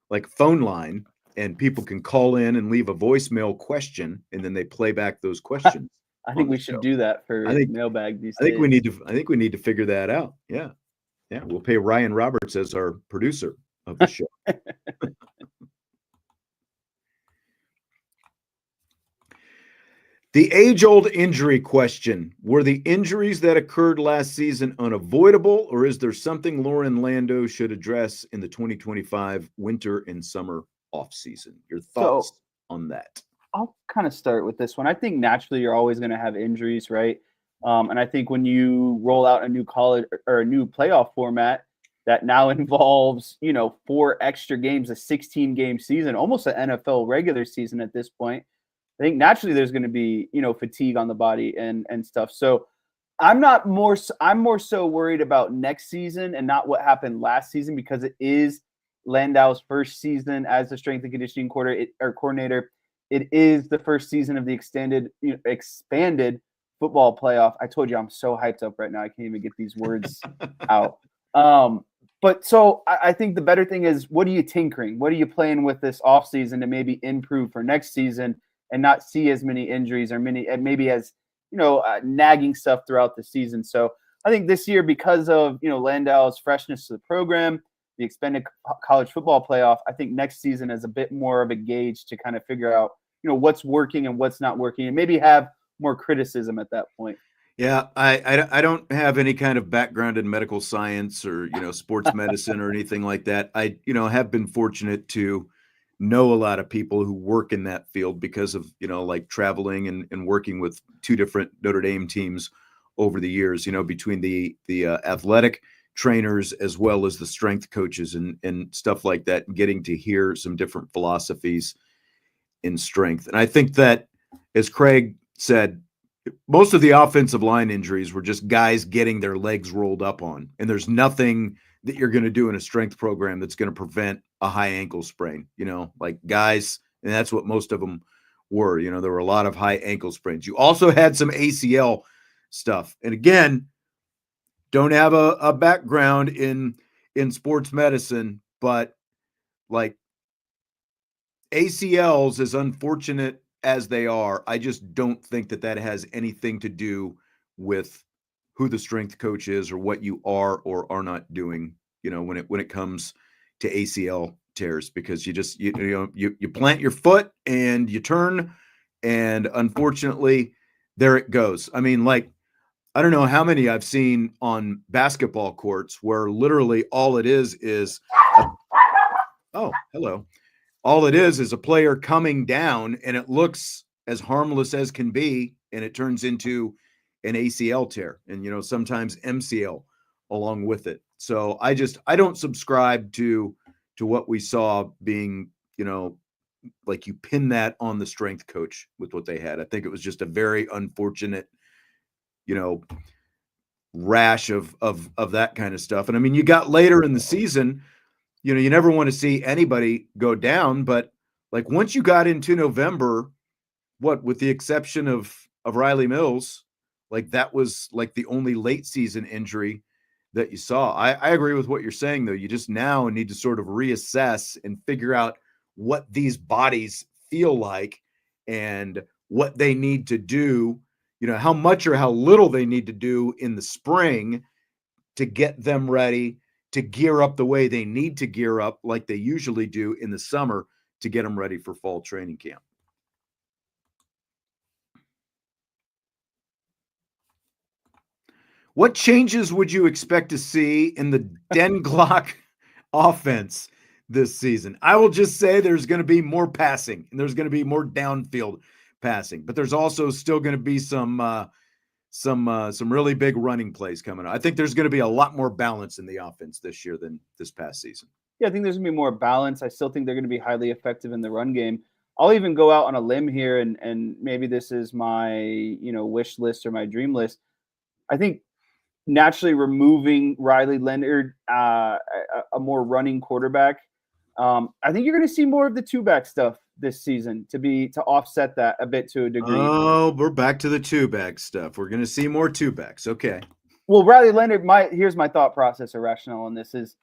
like phone line, and people can call in and leave a voicemail question, and then they play back those questions. I think we should do that for Mailbag these days. I think we need to figure that out. Yeah. Yeah. We'll pay Ryan Roberts as our producer of the show. The age-old injury question. Were the injuries that occurred last season unavoidable, or is there something Lauren Lando should address in the 2025 winter and summer offseason? Your thoughts on that? I'll kind of start with this one. I think naturally you're always going to have injuries, right? And I think when you roll out a new college or a new playoff format that now involves, 4 extra games, a 16-game season, almost an NFL regular season at this point, I think naturally there's going to be, fatigue on the body and stuff. So I'm more so worried about next season and not what happened last season because it is Landau's first season as the strength and conditioning coordinator. It is the first season of the expanded football playoff. I told you I'm so hyped up right now. I can't even get these words out. But so I think the better thing is, what are you tinkering? What are you playing with this offseason to maybe improve for next season and not see as many injuries or maybe as, nagging stuff throughout the season. So I think this year, because of, Landau's freshness to the program, the expanded college football playoff, I think next season is a bit more of a gauge to kind of figure out, what's working and what's not working, and maybe have more criticism at that point. Yeah, I don't have any kind of background in medical science or, sports medicine or anything like that. I, have been fortunate to know a lot of people who work in that field because of, like traveling and working with 2 different Notre Dame teams over the years, between the athletic trainers as well as the strength coaches and stuff like that, and getting to hear some different philosophies in strength. And I think that, as Craig said, most of the offensive line injuries were just guys getting their legs rolled up on. And there's nothing that you're going to do in a strength program that's going to prevent a high ankle sprain, like guys. And that's what most of them were. There were a lot of high ankle sprains. You also had some ACL stuff. And again, don't have a background in sports medicine, but like ACLs, as unfortunate as they are, I just don't think that has anything to do with who the strength coach is or what you are or are not doing, when it comes to ACL tears, because you plant your foot and you turn, and unfortunately there it goes. I mean, like, I don't know how many I've seen on basketball courts where literally all it is hello. All it is a player coming down, and it looks as harmless as can be, and it turns into an ACL tear and, sometimes MCL along with it. So I don't subscribe to what we saw being, like you pin that on the strength coach with what they had. I think it was just a very unfortunate, rash of that kind of stuff. And I mean, you got later in the season, you never want to see anybody go down, but like once you got into November, with the exception of Riley Mills, like that was like the only late season injury that you saw. I agree with what you're saying, though. You just now need to sort of reassess and figure out what these bodies feel like and what they need to do, how much or how little they need to do in the spring to get them ready to gear up the way they need to gear up, like they usually do in the summer, to get them ready for fall training camp. What changes would you expect to see in the Denbrock offense this season? I will just say there's going to be more passing and there's going to be more downfield passing, but there's also still going to be some really big running plays coming up. I think there's going to be a lot more balance in the offense this year than this past season. Yeah, I think there's going to be more balance. I still think they're going to be highly effective in the run game. I'll even go out on a limb here, and maybe this is my wish list or my dream list. I think naturally removing Riley Leonard, a more running quarterback, I think you're going to see more of the two-back stuff this season to offset that a bit to a degree. Oh, we're back to the two-back stuff. We're going to see more two-backs. Okay. Well, Riley Leonard, here's my thought process or rationale on this is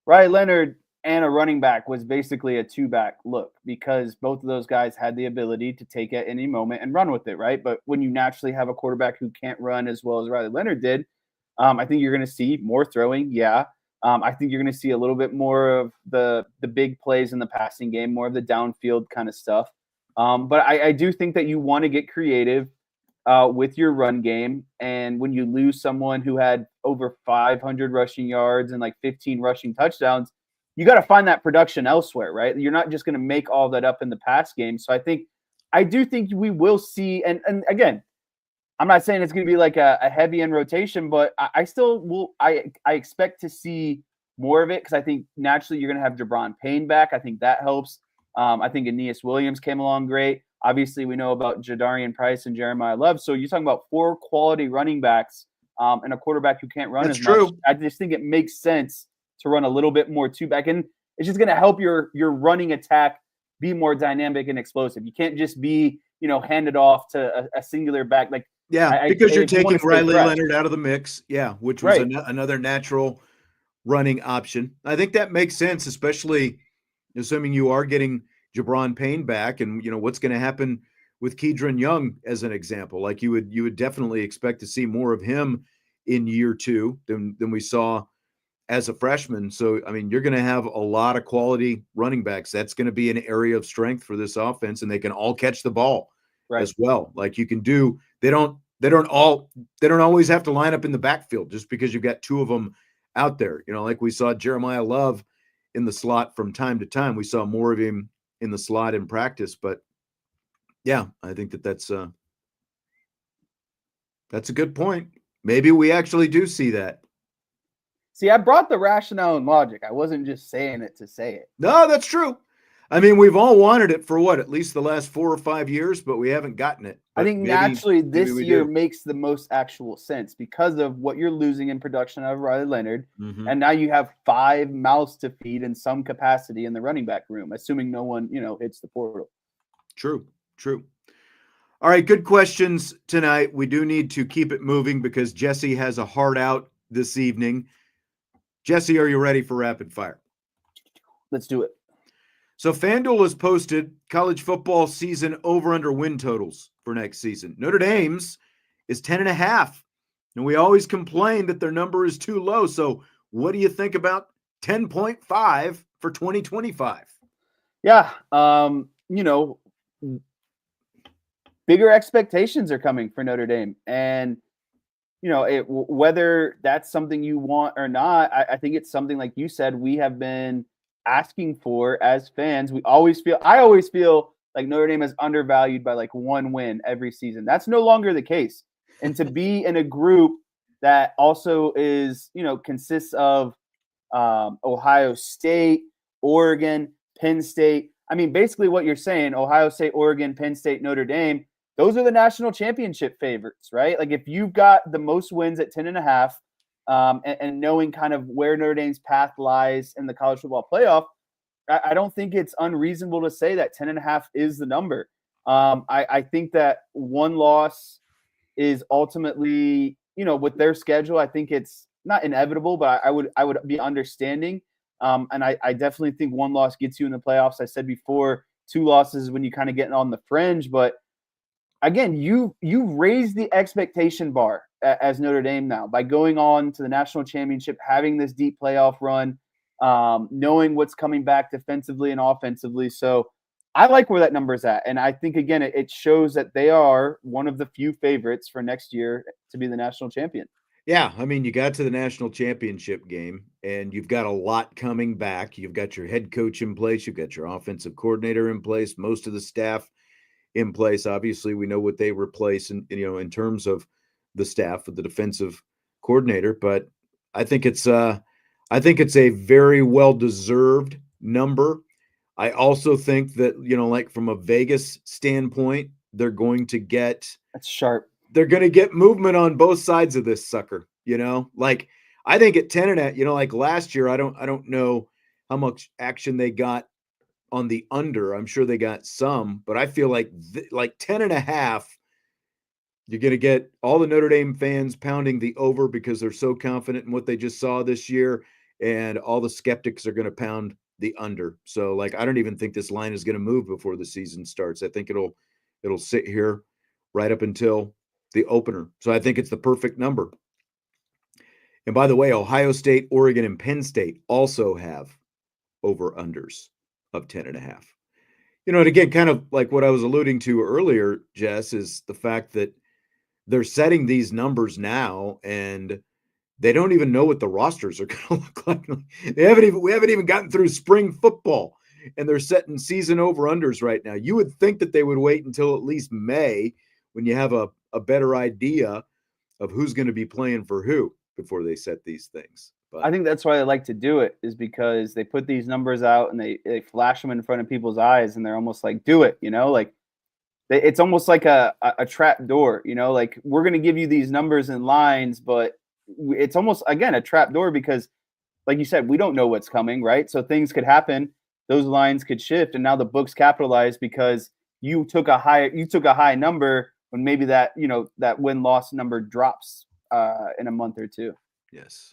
Riley Leonard and a running back was basically a two-back look because both of those guys had the ability to take at any moment and run with it, right? But when you naturally have a quarterback who can't run as well as Riley Leonard did, I think you're going to see more throwing. Yeah. I think you're going to see a little bit more of the big plays in the passing game, more of the downfield kind of stuff. But I do think that you want to get creative with your run game. And when you lose someone who had over 500 rushing yards and like 15 rushing touchdowns, you got to find that production elsewhere, right? You're not just going to make all that up in the pass game. So I do think we will see, and again, I'm not saying it's going to be like a heavy in rotation, but I still will. I expect to see more of it because I think naturally you're going to have Jabron Payne back. I think that helps. I think Aeneas Williams came along great. Obviously, we know about Jadarian Price and Jeremiah Love. So you're talking about 4 quality running backs and a quarterback who can't run as much. I just think it makes sense to run a little bit more two-back. And it's just going to help your running attack be more dynamic and explosive. You can't just be, handed off to a singular back. Like, because you're taking Riley Leonard out of the mix. Yeah, which was another natural running option. I think that makes sense, especially assuming you are getting Jabron Payne back and, what's going to happen with Kedron Young as an example. Like you would definitely expect to see more of him in year 2 than we saw as a freshman. So, I mean, you're going to have a lot of quality running backs. That's going to be an area of strength for this offense, and they can all catch the ball as well. Like you can do, they don't always have to line up in the backfield just because you've got 2 of them out there. Like we saw Jeremiah Love in the slot from time to time. We saw more of him in the slot in practice, but yeah, I think that's a good point. Maybe we actually do see that. See, I brought the rationale and logic. I wasn't just saying it to say it. No, that's true. I mean, we've all wanted it for at least the last 4 or 5 years, but we haven't gotten it. I think naturally this year makes the most actual sense because of what you're losing in production out of Riley Leonard. Mm-hmm. And now you have 5 mouths to feed in some capacity in the running back room, assuming no one, hits the portal. True. All right, good questions tonight. We do need to keep it moving because Jesse has a hard out this evening. Jesse, are you ready for rapid fire? Let's do it. So FanDuel has posted college football season over-under win totals for next season. Notre Dame's is 10.5. And we always complain that their number is too low. So what do you think about 10.5 for 2025? Yeah. Bigger expectations are coming for Notre Dame. And whether that's something you want or not, I think it's something, like you said, we have been asking for as fans. I always feel like Notre Dame is undervalued by like 1 win every season. That's no longer the case. And to be in a group that also is, consists of Ohio State, Oregon, Penn State. I mean, basically what you're saying, Ohio State, Oregon, Penn State, Notre Dame, those are the national championship favorites, right? Like if you've got the most wins at 10.5, and knowing kind of where Notre Dame's path lies in the college football playoff, I don't think it's unreasonable to say that 10.5 is the number. I think that 1 loss is ultimately, with their schedule, I think it's not inevitable, but I would be understanding. And I definitely think one loss gets you in the playoffs. I said before, 2 losses is when you kind of get on the fringe. But again, you raised the expectation bar as Notre Dame now by going on to the national championship, having this deep playoff run, knowing what's coming back defensively and offensively. So I like where that number is at. And I think, again, it shows that they are one of the few favorites for next year to be the national champion. Yeah, I mean, you got to the national championship game, and you've got a lot coming back. You've got your head coach in place. You've got your offensive coordinator in place, most of the staff in place. Obviously, we know what they replace in terms of the staff with the defensive coordinator, but I think it's a very well-deserved number. I also think that, like from a Vegas standpoint, they're going to get That's sharp. They're going to get movement on both sides of this sucker, like I think at 10.5, like last year, I don't know how much action they got on the under. I'm sure they got some, but I feel like 10.5, you're going to get all the Notre Dame fans pounding the over because they're so confident in what they just saw this year. And all the skeptics are going to pound the under. So I don't even think this line is going to move before the season starts. I think it'll sit here right up until the opener. So I think it's the perfect number. And by the way, Ohio State, Oregon, and Penn State also have over-unders of 10.5. And again, kind of like what I was alluding to earlier, Jess, is the fact that they're setting these numbers now and they don't even know what the rosters are going to look like. We haven't even gotten through spring football, and they're setting season over-unders right now. You would think that they would wait until at least May when you have a better idea of who's going to be playing for who before they set these things. But I think that's why they like to do it, is because they put these numbers out and they flash them in front of people's eyes, and they're almost like, do it, it's almost like a trap door, like we're going to give you these numbers and lines, but it's almost, again, a trap door because, like you said, we don't know what's coming, right? So things could happen. Those lines could shift, and now the books capitalize because you took a high number when maybe that win-loss number drops in a month or two. Yes.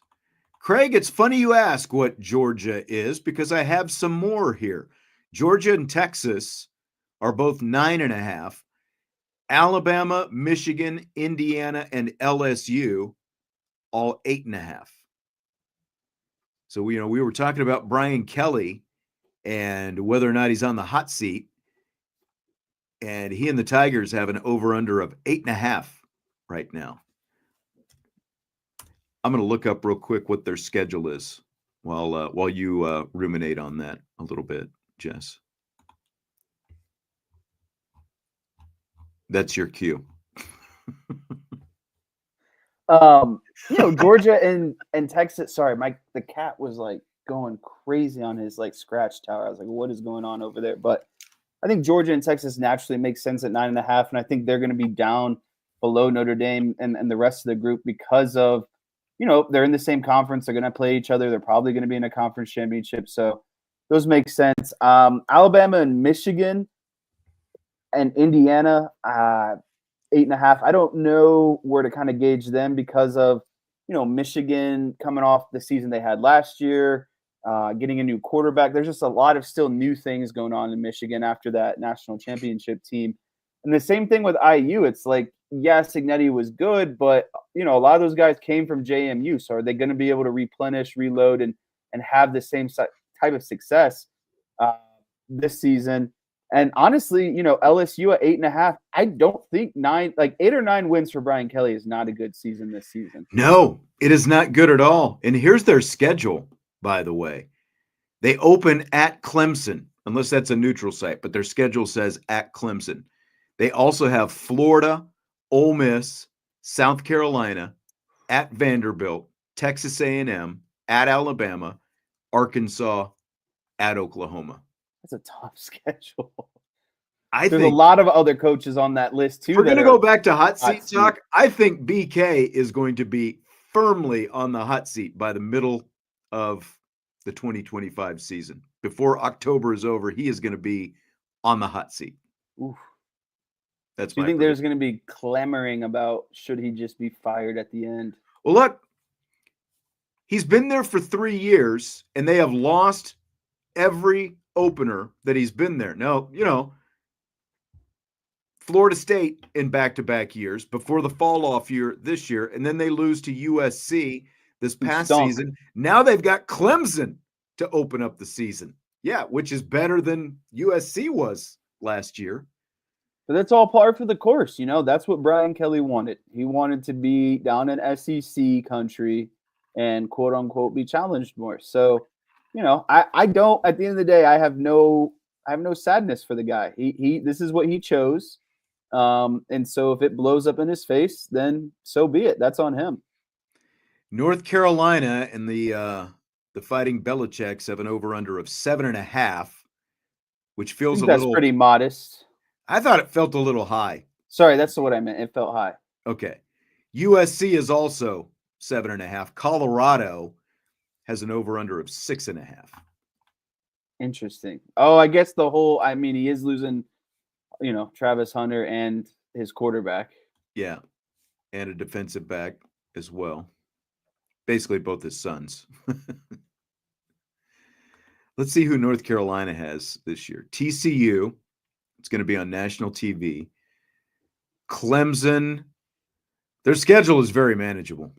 Craig, it's funny you ask what Georgia is because I have some more here. Georgia and Texas are both 9.5. Alabama, Michigan, Indiana, and LSU all 8.5. So we were talking about Brian Kelly and whether or not he's on the hot seat, and he and the Tigers have an over/under of 8.5 right now. I'm going to look up real quick what their schedule is while you ruminate on that a little bit, Jess. That's your cue. Georgia and Texas. Sorry, the cat was going crazy on his scratch tower. I was like, what is going on over there? But I think Georgia and Texas naturally make sense at 9.5, and I think they're going to be down below Notre Dame and the rest of the group because of, they're in the same conference. They're going to play each other. They're probably going to be in a conference championship. So those make sense. Alabama and Michigan and Indiana, 8.5. I don't know where to kind of gauge them because of, Michigan coming off the season they had last year, getting a new quarterback. There's just a lot of still new things going on in Michigan after that national championship team. And the same thing with IU. It's like, yes, Signetti was good, but, a lot of those guys came from JMU. So are they going to be able to replenish, reload, and have the same type of success this season? And honestly, LSU at 8.5, I don't think 8 or 9 wins for Brian Kelly is not a good season this season. No, it is not good at all. And here's their schedule, by the way. They open at Clemson, unless that's a neutral site, but their schedule says at Clemson. They also have Florida, Ole Miss, South Carolina, at Vanderbilt, Texas A&M, at Alabama, Arkansas, at Oklahoma. That's a tough schedule. There's a lot of other coaches on that list too. We're going to go back to hot seat talk. I think BK is going to be firmly on the hot seat by the middle of the 2025 season. Before October is over, he is going to be on the hot seat. Oof. That's Do you my think prediction. there's going to be clamoring about should he just be fired at the end? Well, look, he's been there for 3 years, and they have lost every opener that he's been there. Now, Florida State in back-to-back years before the fall-off year this year, and then they lose to USC this past season. Now they've got Clemson to open up the season. Yeah, which is better than USC was last year. But that's all par for the course. That's what Brian Kelly wanted. He wanted to be down in SEC country and quote unquote be challenged more. So, I don't, at the end of the day, I have no sadness for the guy. This is what he chose. And so if it blows up in his face, then so be it. That's on him. North Carolina and the Fighting Belichicks have an over-under of 7.5, which feels that's pretty modest. I thought it felt a little high. Sorry, that's what I meant. It felt high. Okay. USC is also 7.5. Colorado has an over-under of 6.5. Interesting. Oh, I guess he is losing, Travis Hunter and his quarterback. Yeah. And a defensive back as well. Basically both his sons. Let's see who North Carolina has this year. TCU. It's going to be on national TV. Clemson. Their schedule is very manageable.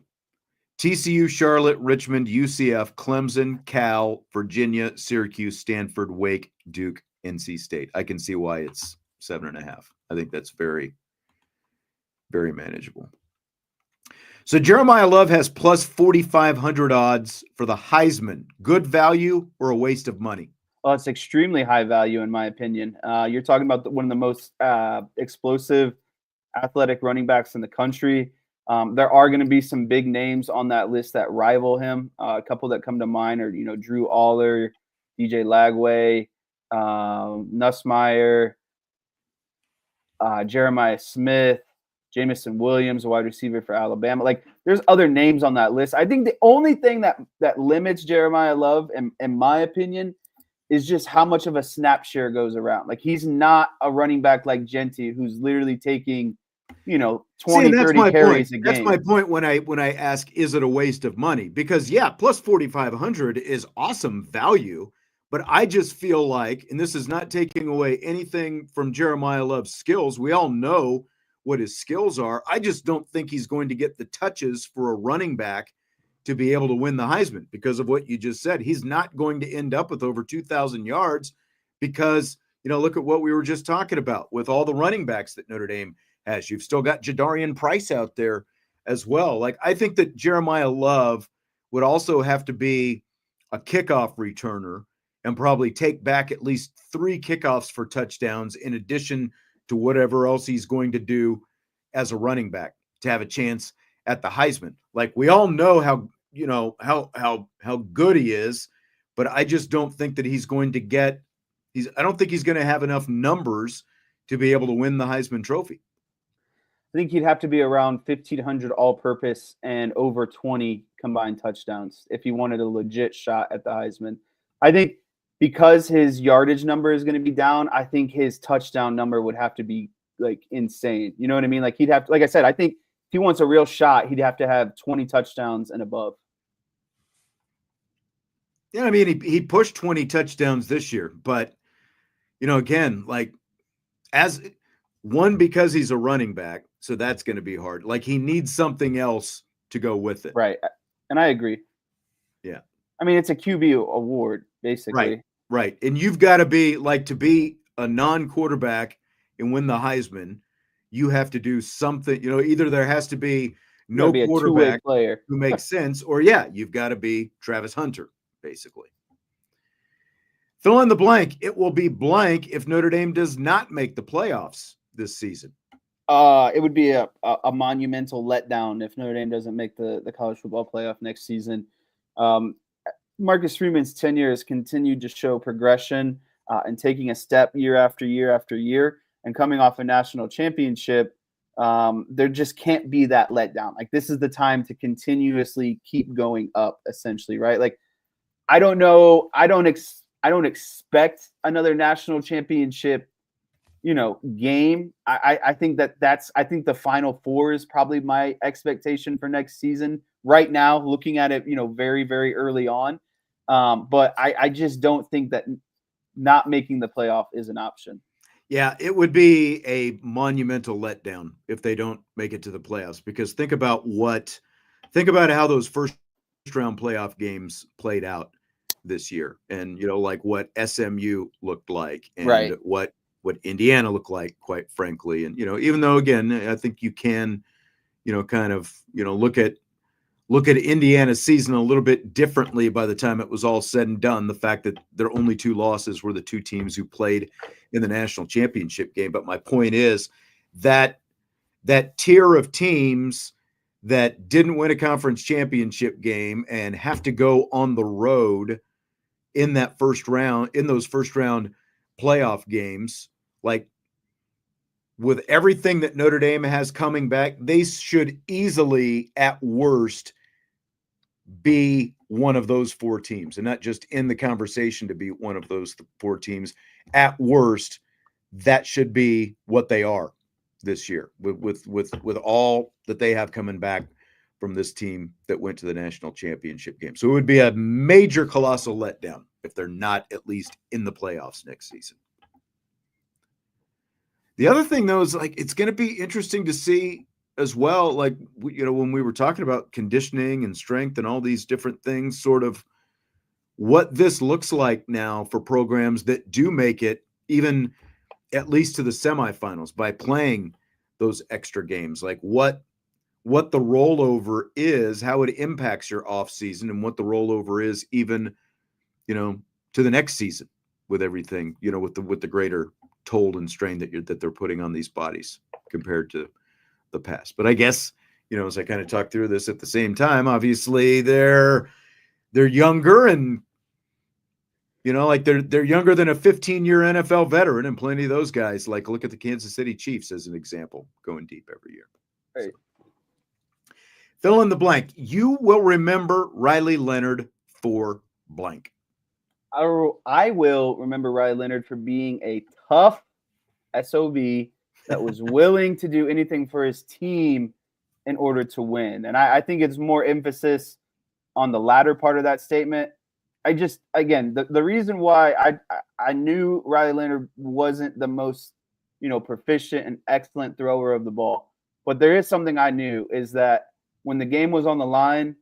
TCU, Charlotte, Richmond, UCF, Clemson, Cal, Virginia, Syracuse, Stanford, Wake, Duke, NC State. I can see why it's 7.5. I think that's very, very manageable. So Jeremiah Love has plus 4,500 odds for the Heisman. Good value or a waste of money? Well, it's extremely high value in my opinion. You're talking about one of the most explosive athletic running backs in the country. There are going to be some big names on that list that rival him. A couple that come to mind are, Drew Aller, DJ Lagway, Nussmeier, Jeremiah Smith, Jamison Williams, a wide receiver for Alabama. Like, there's other names on that list. I think the only thing that limits Jeremiah Love, in my opinion, is just how much of a snap share goes around. Like, he's not a running back like Genty, who's literally taking, 20, 30 carries a game. That's my point when I ask, is it a waste of money? Because, yeah, plus 4,500 is awesome value. But I just feel like, and this is not taking away anything from Jeremiah Love's skills. We all know what his skills are. I just don't think he's going to get the touches for a running back to be able to win the Heisman because of what you just said. He's not going to end up with over 2,000 yards because, look at what we were just talking about with all the running backs that Notre Dame has. You've still got Jadarian Price out there as well. Like, I think that Jeremiah Love would also have to be a kickoff returner and probably take back at least 3 kickoffs for touchdowns in addition to whatever else he's going to do as a running back to have a chance at the Heisman. Like, we all know how good he is, but I just don't think that he's going to get I don't think he's going to have enough numbers to be able to win the Heisman Trophy. I think he'd have to be around 1,500 all-purpose and over 20 combined touchdowns if he wanted a legit shot at the Heisman. I think because his yardage number is going to be down, I think his touchdown number would have to be like insane. You know what I mean? Like, he'd have to, like I said, I think if he wants a real shot, he'd have to have 20 touchdowns and above. Yeah, I mean, he pushed 20 touchdowns this year, but, again, like, because he's a running back, so that's going to be hard. Like, he needs something else to go with it. Right. And I agree. Yeah. I mean, it's a QB award, basically. Right. And you've got to be, like, to be a non-quarterback and win the Heisman, you have to do something. Either there has to be no quarterback player who makes sense, or, you've got to be Travis Hunter, basically. Fill in the blank. It will be blank if Notre Dame does not make the playoffs this season. It would be a monumental letdown if Notre Dame doesn't make the college football playoff next season. Marcus Freeman's tenure has continued to show progression and taking a step year after year after year. And coming off a national championship, there just can't be that letdown. Like, this is the time to continuously keep going up, essentially, right? Like, I don't know. I don't expect another national championship, game. I think I think the Final Four is probably my expectation for next season. Right now, looking at it, very, very early on. But I just don't think that not making the playoff is an option. Yeah, it would be a monumental letdown if they don't make it to the playoffs, because think about how those first round playoff games played out this year, and like what SMU looked like, and Right. what Indiana looked like, quite frankly. And even though, again, I think you can kind of look at Indiana's season a little bit differently by the time it was all said and done. The fact that their only two losses were the two teams who played in the national championship game. But my point is that tier of teams that didn't win a conference championship game and have to go on the road in those first round playoff games, like, with everything that Notre Dame has coming back, they should easily, at worst, be one of those four teams, and not just in the conversation to be one of those four teams. At worst, that should be what they are this year, with all that they have coming back from this team that went to the national championship game. So it would be a major, colossal letdown if they're not at least in the playoffs next season. The other thing, though, is like, it's going to be interesting to see as well, like, when we were talking about conditioning and strength and all these different things, sort of what this looks like now for programs that do make it even at least to the semifinals by playing those extra games, like what the rollover is, how it impacts your off season, and what the rollover is even, to the next season, with everything, with the greater toll and strain that they're putting on these bodies compared to the past. But I guess, as I kind of talk through this, at the same time, obviously they're younger, and like they're younger than a 15-year NFL veteran, and plenty of those guys, like, look at the Kansas City Chiefs as an example, going deep every year. Right. So, fill in the blank. You will remember Riley Leonard for blank. I will remember Riley Leonard for being a tough SOB that was willing to do anything for his team in order to win. And I think it's more emphasis on the latter part of that statement. The reason why I knew Riley Leonard wasn't the most, proficient and excellent thrower of the ball, but there is something I knew, is that when the game was on the line,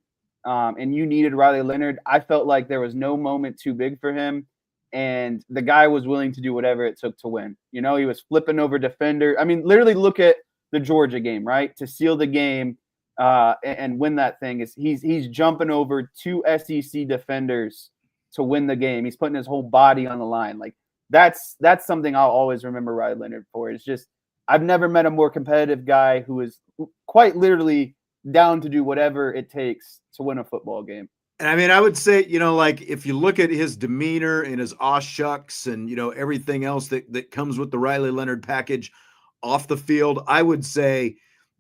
and you needed Riley Leonard, I felt like there was no moment too big for him. And the guy was willing to do whatever it took to win. He was flipping over defender. I mean, literally look at the Georgia game, right? To seal the game and win that thing. He's jumping over two SEC defenders to win the game. He's putting his whole body on the line. Like, that's something I'll always remember Riley Leonard for. It's just, I've never met a more competitive guy who is quite literally down to do whatever it takes to win a football game. And I mean, I would say, like, if you look at his demeanor and his aw shucks and, everything else that comes with the Riley Leonard package off the field, I would say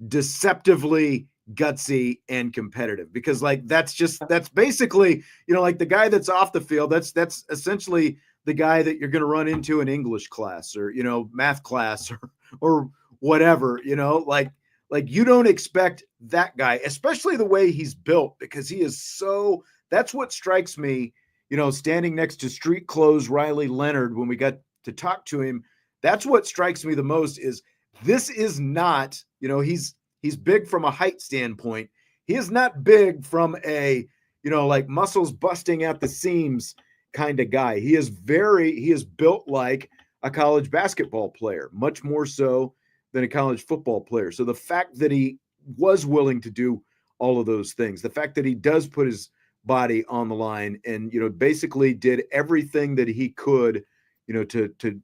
deceptively gutsy and competitive, because, like, that's basically, like, the guy that's off the field, that's essentially the guy that you're going to run into in English class or, math class or whatever, like you don't expect that guy, especially the way he's built, because he is that's what strikes me, standing next to street clothes Riley Leonard, when we got to talk to him, that's what strikes me the most. Is this is not, he's big from a height standpoint. He is not big from a, like, muscles busting at the seams kind of guy. He is built like a college basketball player, much more so than a college football player. So the fact that he was willing to do all of those things, the fact that he does put his body on the line and, basically did everything that he could, to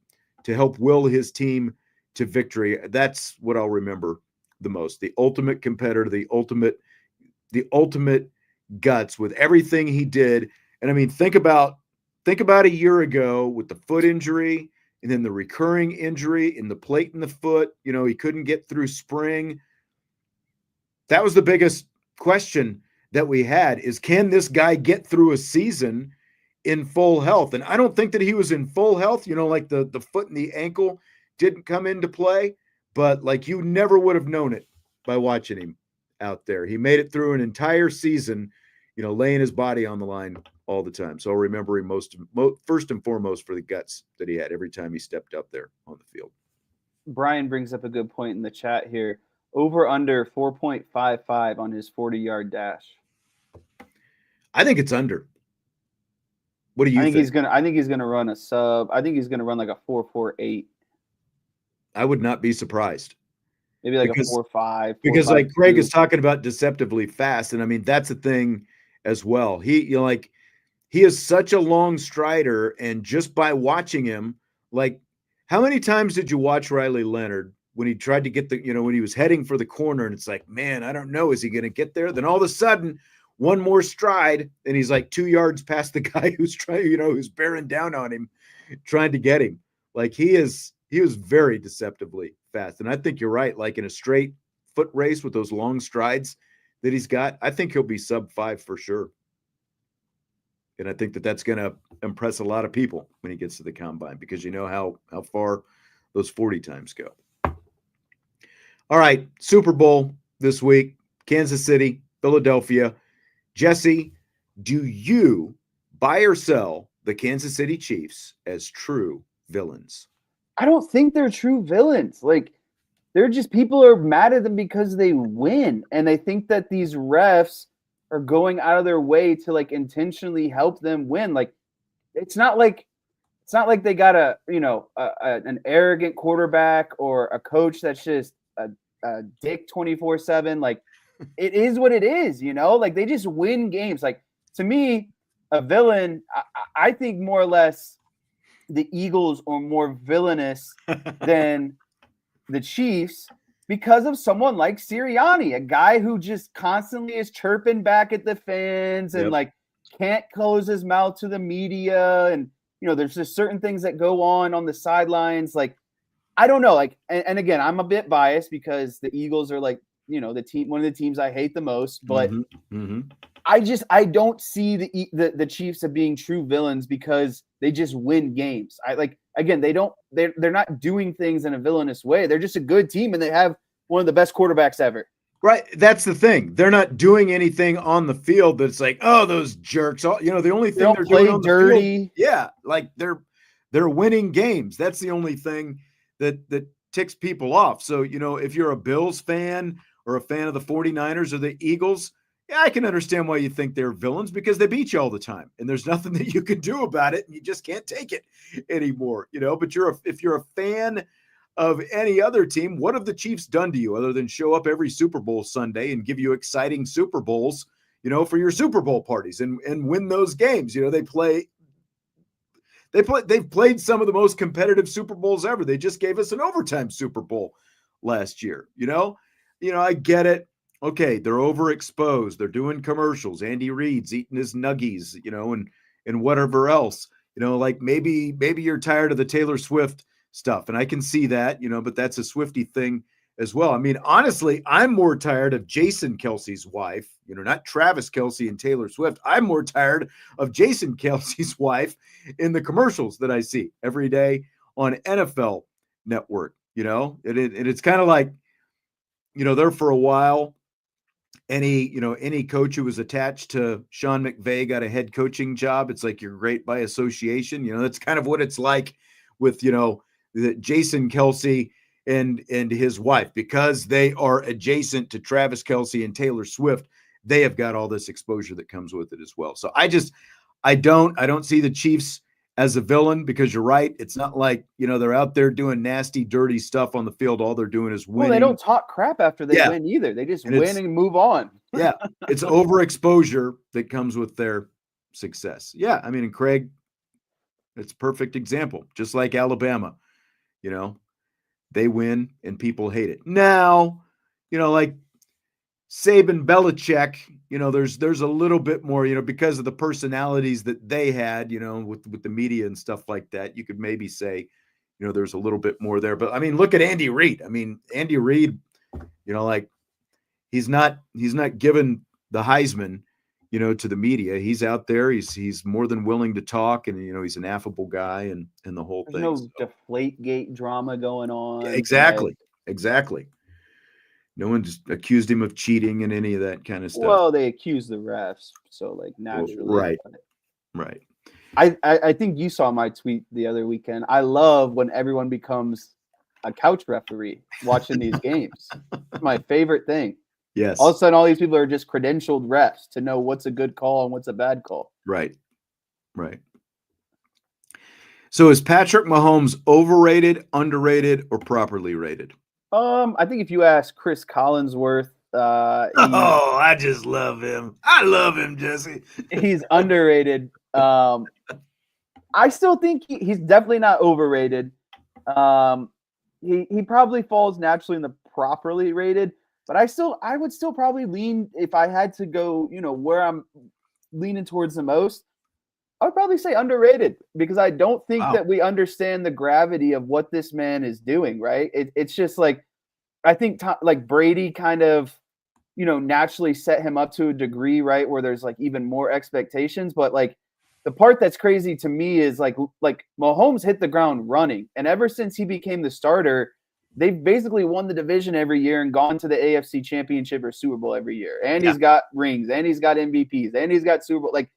help will his team to victory. That's what I'll remember the most. The ultimate competitor, the ultimate guts with everything he did. And I mean, think about a year ago with the foot injury, and then the recurring injury in the plate in the foot. He couldn't get through spring. That was the biggest question that we had, is, can this guy get through a season in full health? And I don't think that he was in full health, like the foot and the ankle didn't come into play, but like you never would have known it by watching him out there. He made it through an entire season, laying his body on the line all the time. So I'll remember him first and foremost for the guts that he had every time he stepped up there on the field. Brian brings up a good point in the chat here. Over under 4.55 on his 40-yard dash. I think it's under. What do you think? I think he's gonna run a sub. I think he's gonna run like a 4.48. I would not be surprised. Maybe like a 4.5. Because like Craig is talking about deceptively fast, and I mean that's a thing as well. He is such a long strider, and just by watching him, like how many times did you watch Riley Leonard when he tried to get when he was heading for the corner, and it's like, man, I don't know, is he going to get there? Then all of a sudden, one more stride, and he's like 2 yards past the guy who's trying, who's bearing down on him, trying to get him. Like he was very deceptively fast. And I think you're right. Like in a straight foot race with those long strides that he's got, I think he'll be sub 5 for sure. And I think that's going to impress a lot of people when he gets to the combine, because you know how far those 40 times go. All right, Super Bowl this week, Kansas City, Philadelphia. Jesse, do you buy or sell the Kansas City Chiefs as true villains? I don't think they're true villains. Like, they're just, people are mad at them because they win, and they think that these refs are going out of their way to like intentionally help them win. Like, it's not like they got an arrogant quarterback or a coach that's just a dick 24/7. Like, it is what it is, like they just win games. Like, to me, a villain, I think more or less the Eagles are more villainous than the Chiefs because of someone like Sirianni, a guy who just constantly is chirping back at the fans and like can't close his mouth to the media. And, there's just certain things that go on the sidelines. Like, I don't know. Like, and again, I'm a bit biased because the Eagles are like, the team, one of the teams I hate the most, but I don't see the Chiefs as being true villains because they just win games. They're not doing things in a villainous way. They're just a good team, and they have one of the best quarterbacks ever. Right. That's the thing. They're not doing anything on the field that's like, oh, those jerks. The only thing they're doing on dirty. The field, like they're winning games. That's the only thing that ticks people off. So, if you're a Bills fan or a fan of the 49ers or the Eagles, yeah, I can understand why you think they're villains because they beat you all the time and there's nothing that you can do about it and you just can't take it anymore, but if you're a fan of any other team, what have the Chiefs done to you other than show up every Super Bowl Sunday and give you exciting Super Bowls, for your Super Bowl parties and win those games? They've played some of the most competitive Super Bowls ever. They just gave us an overtime Super Bowl last year, I get it. Okay, they're overexposed. They're doing commercials. Andy Reid's eating his nuggies, and whatever else. Like maybe you're tired of the Taylor Swift stuff, and I can see that, but that's a Swiftie thing as well. I mean, honestly, I'm more tired of Jason Kelce's wife, not Travis Kelce and Taylor Swift. I'm more tired of Jason Kelce's wife in the commercials that I see every day on NFL Network, it's kind of like, there for a while, any coach who was attached to Sean McVay got a head coaching job. It's like you're great by association. That's kind of what it's like with, Jason Kelce and his wife, because they are adjacent to Travis Kelce and Taylor Swift. They have got all this exposure that comes with it as well. So I don't see the Chiefs as a villain because you're right. It's not like, they're out there doing nasty, dirty stuff on the field. All they're doing is winning. Well, they don't talk crap after they win either. They just win and move on. Yeah. It's overexposure that comes with their success. Yeah. I mean, and Craig, it's a perfect example. Just like Alabama, they win and people hate it. Now, like Saban, Belichick, there's a little bit more, because of the personalities that they had, with the media and stuff like that. You could maybe say, there's a little bit more there. But I mean, look at Andy Reid. I mean, Andy Reid, like he's not given the Heisman, to the media. He's out there. He's more than willing to talk, and he's an affable guy, and the whole There's thing. no So, Deflategate drama going on. exactly. No one just accused him of cheating and any of that kind of stuff. Well, they accuse the refs, so like naturally. Right. I think you saw my tweet the other weekend. I love when everyone becomes a couch referee watching these games. It's my favorite thing. Yes. All of a sudden, all these people are just credentialed refs to know what's a good call and what's a bad call. Right. So is Patrick Mahomes overrated, underrated, or properly rated? I think if you ask Chris Collinsworth, I just love him. I love him, Jesse. He's underrated. I still think he's definitely not overrated. He probably falls naturally in the properly rated, but I would still probably lean, if I had to go, where I'm leaning towards the most, I would probably say underrated, because I don't think that we understand the gravity of what this man is doing, right? It's just like, I think like Brady kind of, naturally set him up to a degree, right, where there's like even more expectations. But like the part that's crazy to me is like Mahomes hit the ground running, and ever since he became the starter, they've basically won the division every year and gone to the AFC Championship or Super Bowl every year. And he's got rings, and he's got MVPs, and he's got Super Bowl. Like,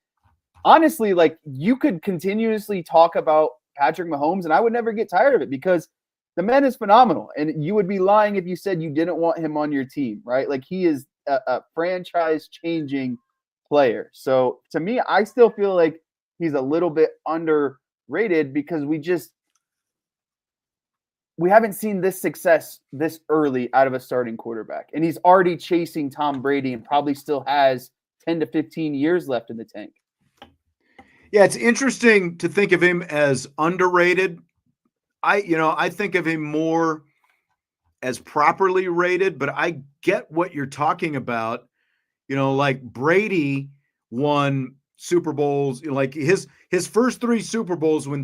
honestly, like, you could continuously talk about Patrick Mahomes, and I would never get tired of it, because the man is phenomenal. And you would be lying if you said you didn't want him on your team, right? Like, he is a franchise-changing player. So to me, I still feel like he's a little bit underrated, because we haven't seen this success this early out of a starting quarterback. And he's already chasing Tom Brady and probably still has 10 to 15 years left in the tank. Yeah, it's interesting to think of him as underrated. I think of him more as properly rated, but I get what you're talking about. Like Brady won Super Bowls, like his first 3 Super Bowls were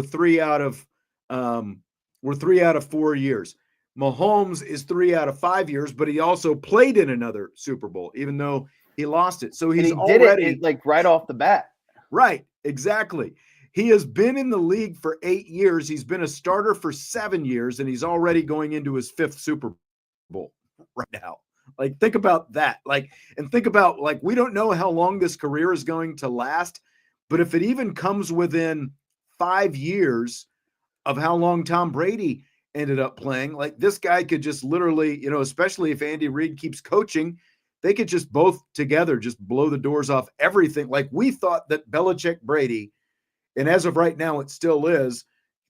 3 out of 4 years. Mahomes is 3 out of 5 years, but he also played in another Super Bowl, even though he lost it. So he did it like right off the bat. Right, exactly. He has been in the league for 8 years. He's been a starter for 7 years, and he's already going into his 5th Super Bowl right now. Like, think about that. And think about, we don't know how long this career is going to last, but if it even comes within 5 years of how long Tom Brady ended up playing, like, this guy could just literally, especially if Andy Reid keeps coaching, they could just both together just blow the doors off everything. Like, we thought that Belichick Brady, and as of right now, it still is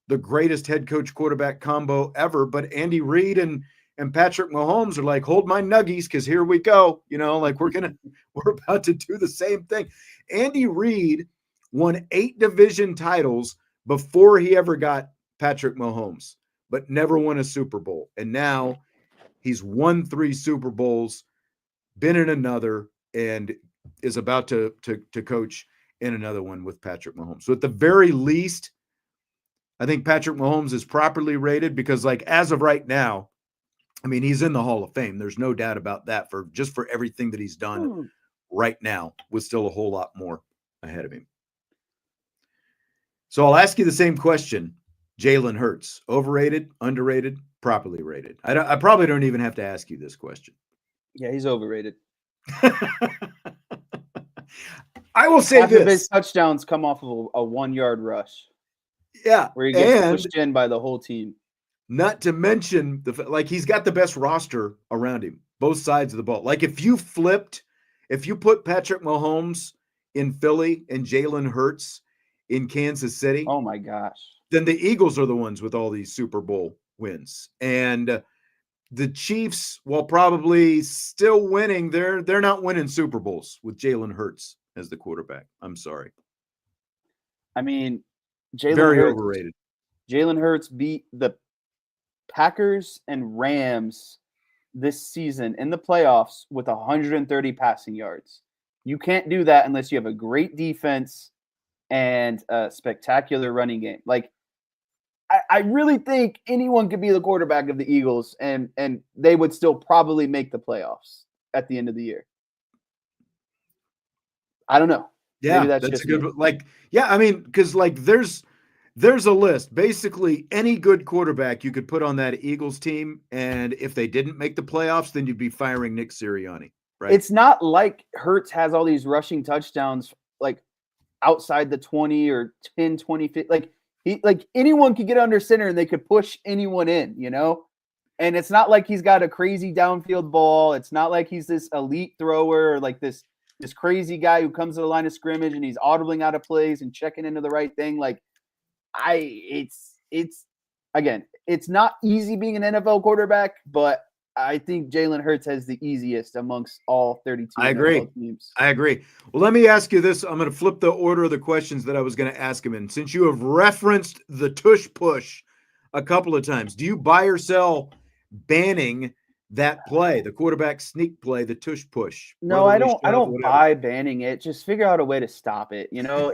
the greatest head coach quarterback combo ever. But Andy Reid and Patrick Mahomes are like, hold my nuggies, because here we go. We're about to do the same thing. Andy Reid won 8 division titles before he ever got Patrick Mahomes, but never won a Super Bowl. And now he's won 3 Super Bowls, been in another, and is about to coach in another one with Patrick Mahomes. So at the very least, I think Patrick Mahomes is properly rated, because, like, as of right now, I mean, he's in the Hall of Fame. There's no doubt about that, for everything that he's done right now, with still a whole lot more ahead of him. So I'll ask you the same question. Jalen Hurts, overrated, underrated, properly rated? I probably don't even have to ask you this question. Yeah, he's overrated. I will say half this. of his touchdowns come off of a 1-yard rush. Yeah. Where he gets pushed in by the whole team. Not to mention, he's got the best roster around him, both sides of the ball. Like, if you put Patrick Mahomes in Philly and Jalen Hurts in Kansas City. Oh, my gosh. Then the Eagles are the ones with all these Super Bowl wins. And the Chiefs, while probably still winning, they're not winning Super Bowls with Jalen Hurts as the quarterback. I'm sorry. I mean, overrated. Jalen Hurts beat the Packers and Rams this season in the playoffs with 130 passing yards. You can't do that unless you have a great defense and a spectacular running game. Like, I really think anyone could be the quarterback of the Eagles, and they would still probably make the playoffs at the end of the year. I don't know. Yeah, Maybe that's that's just a good me. like. Yeah, I mean, because like there's a list. Basically, any good quarterback you could put on that Eagles team, and if they didn't make the playoffs, then you'd be firing Nick Sirianni, right? It's not like Hurts has all these rushing touchdowns like outside the 20 or 10, 20 feet. Like anyone could get under center and they could push anyone in, you know? And it's not like he's got a crazy downfield ball. It's not like he's this elite thrower or like this crazy guy who comes to the line of scrimmage and he's audibling out of plays and checking into the right thing. Like it's again, it's not easy being an NFL quarterback, but I think Jalen Hurts has the easiest amongst all 32 I agree. NFL teams. I agree. Well, let me ask you this. I'm going to flip the order of the questions that I was going to ask him in. Since you have referenced the tush push a couple of times, do you buy or sell banning that play, the quarterback sneak play, the tush push? No, I Brotherly don't. I shove, don't whatever. buy banning it. Just figure out a way to stop it. You know,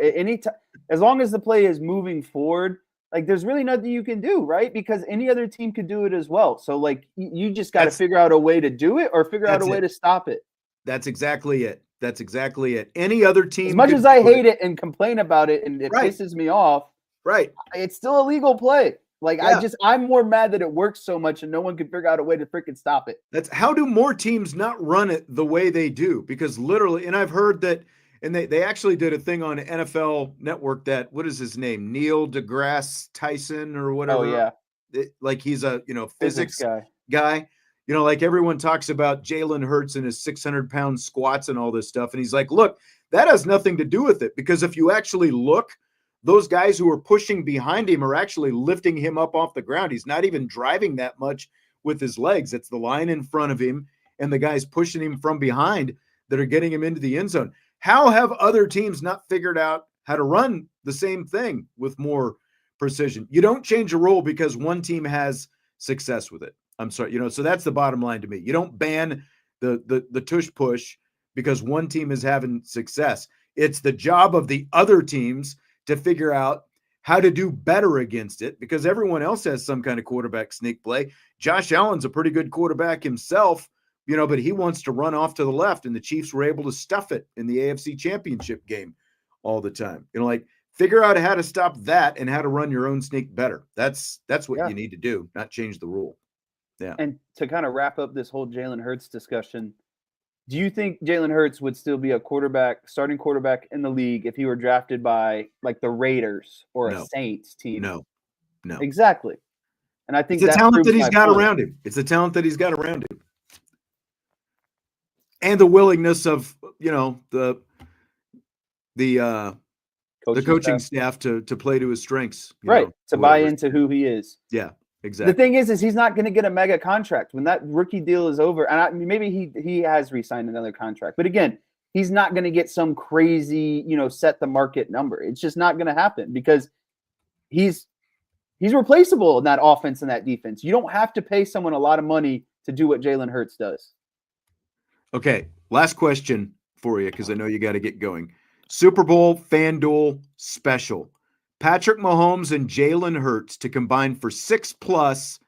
as long as the play is moving forward, like there's really nothing you can do, right? Because any other team could do it as well. So like you just got to figure out a way to do it or figure out a way to stop it. That's exactly it. That's exactly it. Any other team, as much as I hate it and complain about it and it Right. pisses me off, right? It's still a legal play. Like Yeah. I'm more mad that it works so much and no one can figure out a way to freaking stop it. That's how do more teams not run it the way they do? Because literally, and I've heard that, and they actually did a thing on NFL Network that, what is his name? Neil deGrasse Tyson or whatever. Oh yeah. Like he's a, physics guy. Like everyone talks about Jalen Hurts and his 600-pound squats and all this stuff. And he's like, look, that has nothing to do with it. Because if you actually look, those guys who are pushing behind him are actually lifting him up off the ground. He's not even driving that much with his legs. It's the line in front of him and the guys pushing him from behind that are getting him into the end zone. How have other teams not figured out how to run the same thing with more precision? You don't change a rule because one team has success with it. I'm sorry, so that's the bottom line to me. You don't ban the tush push because one team is having success. It's the job of the other teams to figure out how to do better against it because everyone else has some kind of quarterback sneak play. Josh Allen's a pretty good quarterback himself, but he wants to run off to the left, and the Chiefs were able to stuff it in the AFC Championship game all the time. Figure out how to stop that and how to run your own sneak better. That's what you need to do, not change the rule. Yeah. And to kind of wrap up this whole Jalen Hurts discussion, do you think Jalen Hurts would still be a starting quarterback in the league if he were drafted by like the Raiders or a Saints team? No. Exactly. And I think it's the talent that he's got around him. It's the talent that he's got around him. And the willingness of, the coaching staff to play to his strengths. To buy into who he is. Yeah. Exactly. The thing is he's not going to get a mega contract when that rookie deal is over. And maybe he has re-signed another contract. But again, he's not going to get some crazy, set the market number. It's just not going to happen because he's replaceable in that offense and that defense. You don't have to pay someone a lot of money to do what Jalen Hurts does. Okay, last question for you because I know you got to get going. Super Bowl FanDuel special. Patrick Mahomes and Jalen Hurts to combine for 6+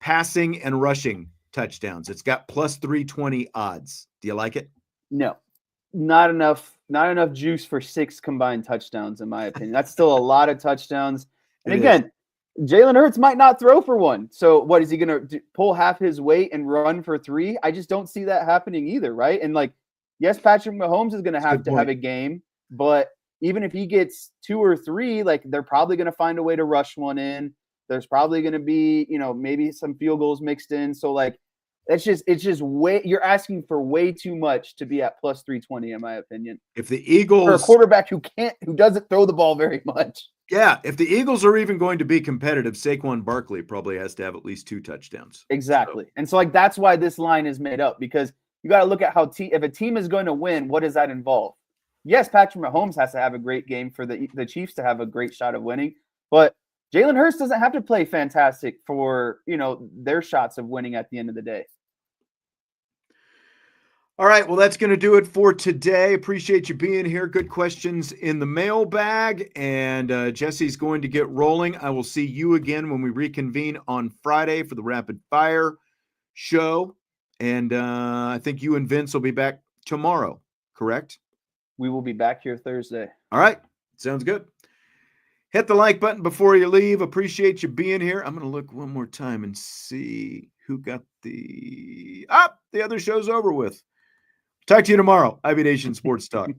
passing and rushing touchdowns. It's got plus 320 odds. Do you like it? No, not enough. Not enough juice for 6 combined touchdowns, in my opinion. That's still a lot of touchdowns. And again, Jalen Hurts might not throw for one. So what is he going to pull half his weight and run for 3? I just don't see that happening either, right? And yes, Patrick Mahomes is going to have a game, but even if he gets 2 or 3, they're probably going to find a way to rush one in. There's probably going to be, maybe some field goals mixed in. So it's just way, you're asking for way too much to be at plus 320, in my opinion. If the Eagles, for a quarterback who doesn't throw the ball very much. Yeah. If the Eagles are even going to be competitive, Saquon Barkley probably has to have at least 2 touchdowns. Exactly. So. And so that's why this line is made up, because you got to look at if a team is going to win, what does that involve? Yes, Patrick Mahomes has to have a great game for the Chiefs to have a great shot of winning, but Jalen Hurts doesn't have to play fantastic for, their shots of winning at the end of the day. All right, well, that's going to do it for today. Appreciate you being here. Good questions in the mailbag, and Jesse's going to get rolling. I will see you again when we reconvene on Friday for the Rapid Fire show, and I think you and Vince will be back tomorrow, correct? We will be back here Thursday. All right. Sounds good. Hit the like button before you leave. Appreciate you being here. I'm going to look one more time and see who got the other show's over with. Talk to you tomorrow. IB Nation Sports Talk.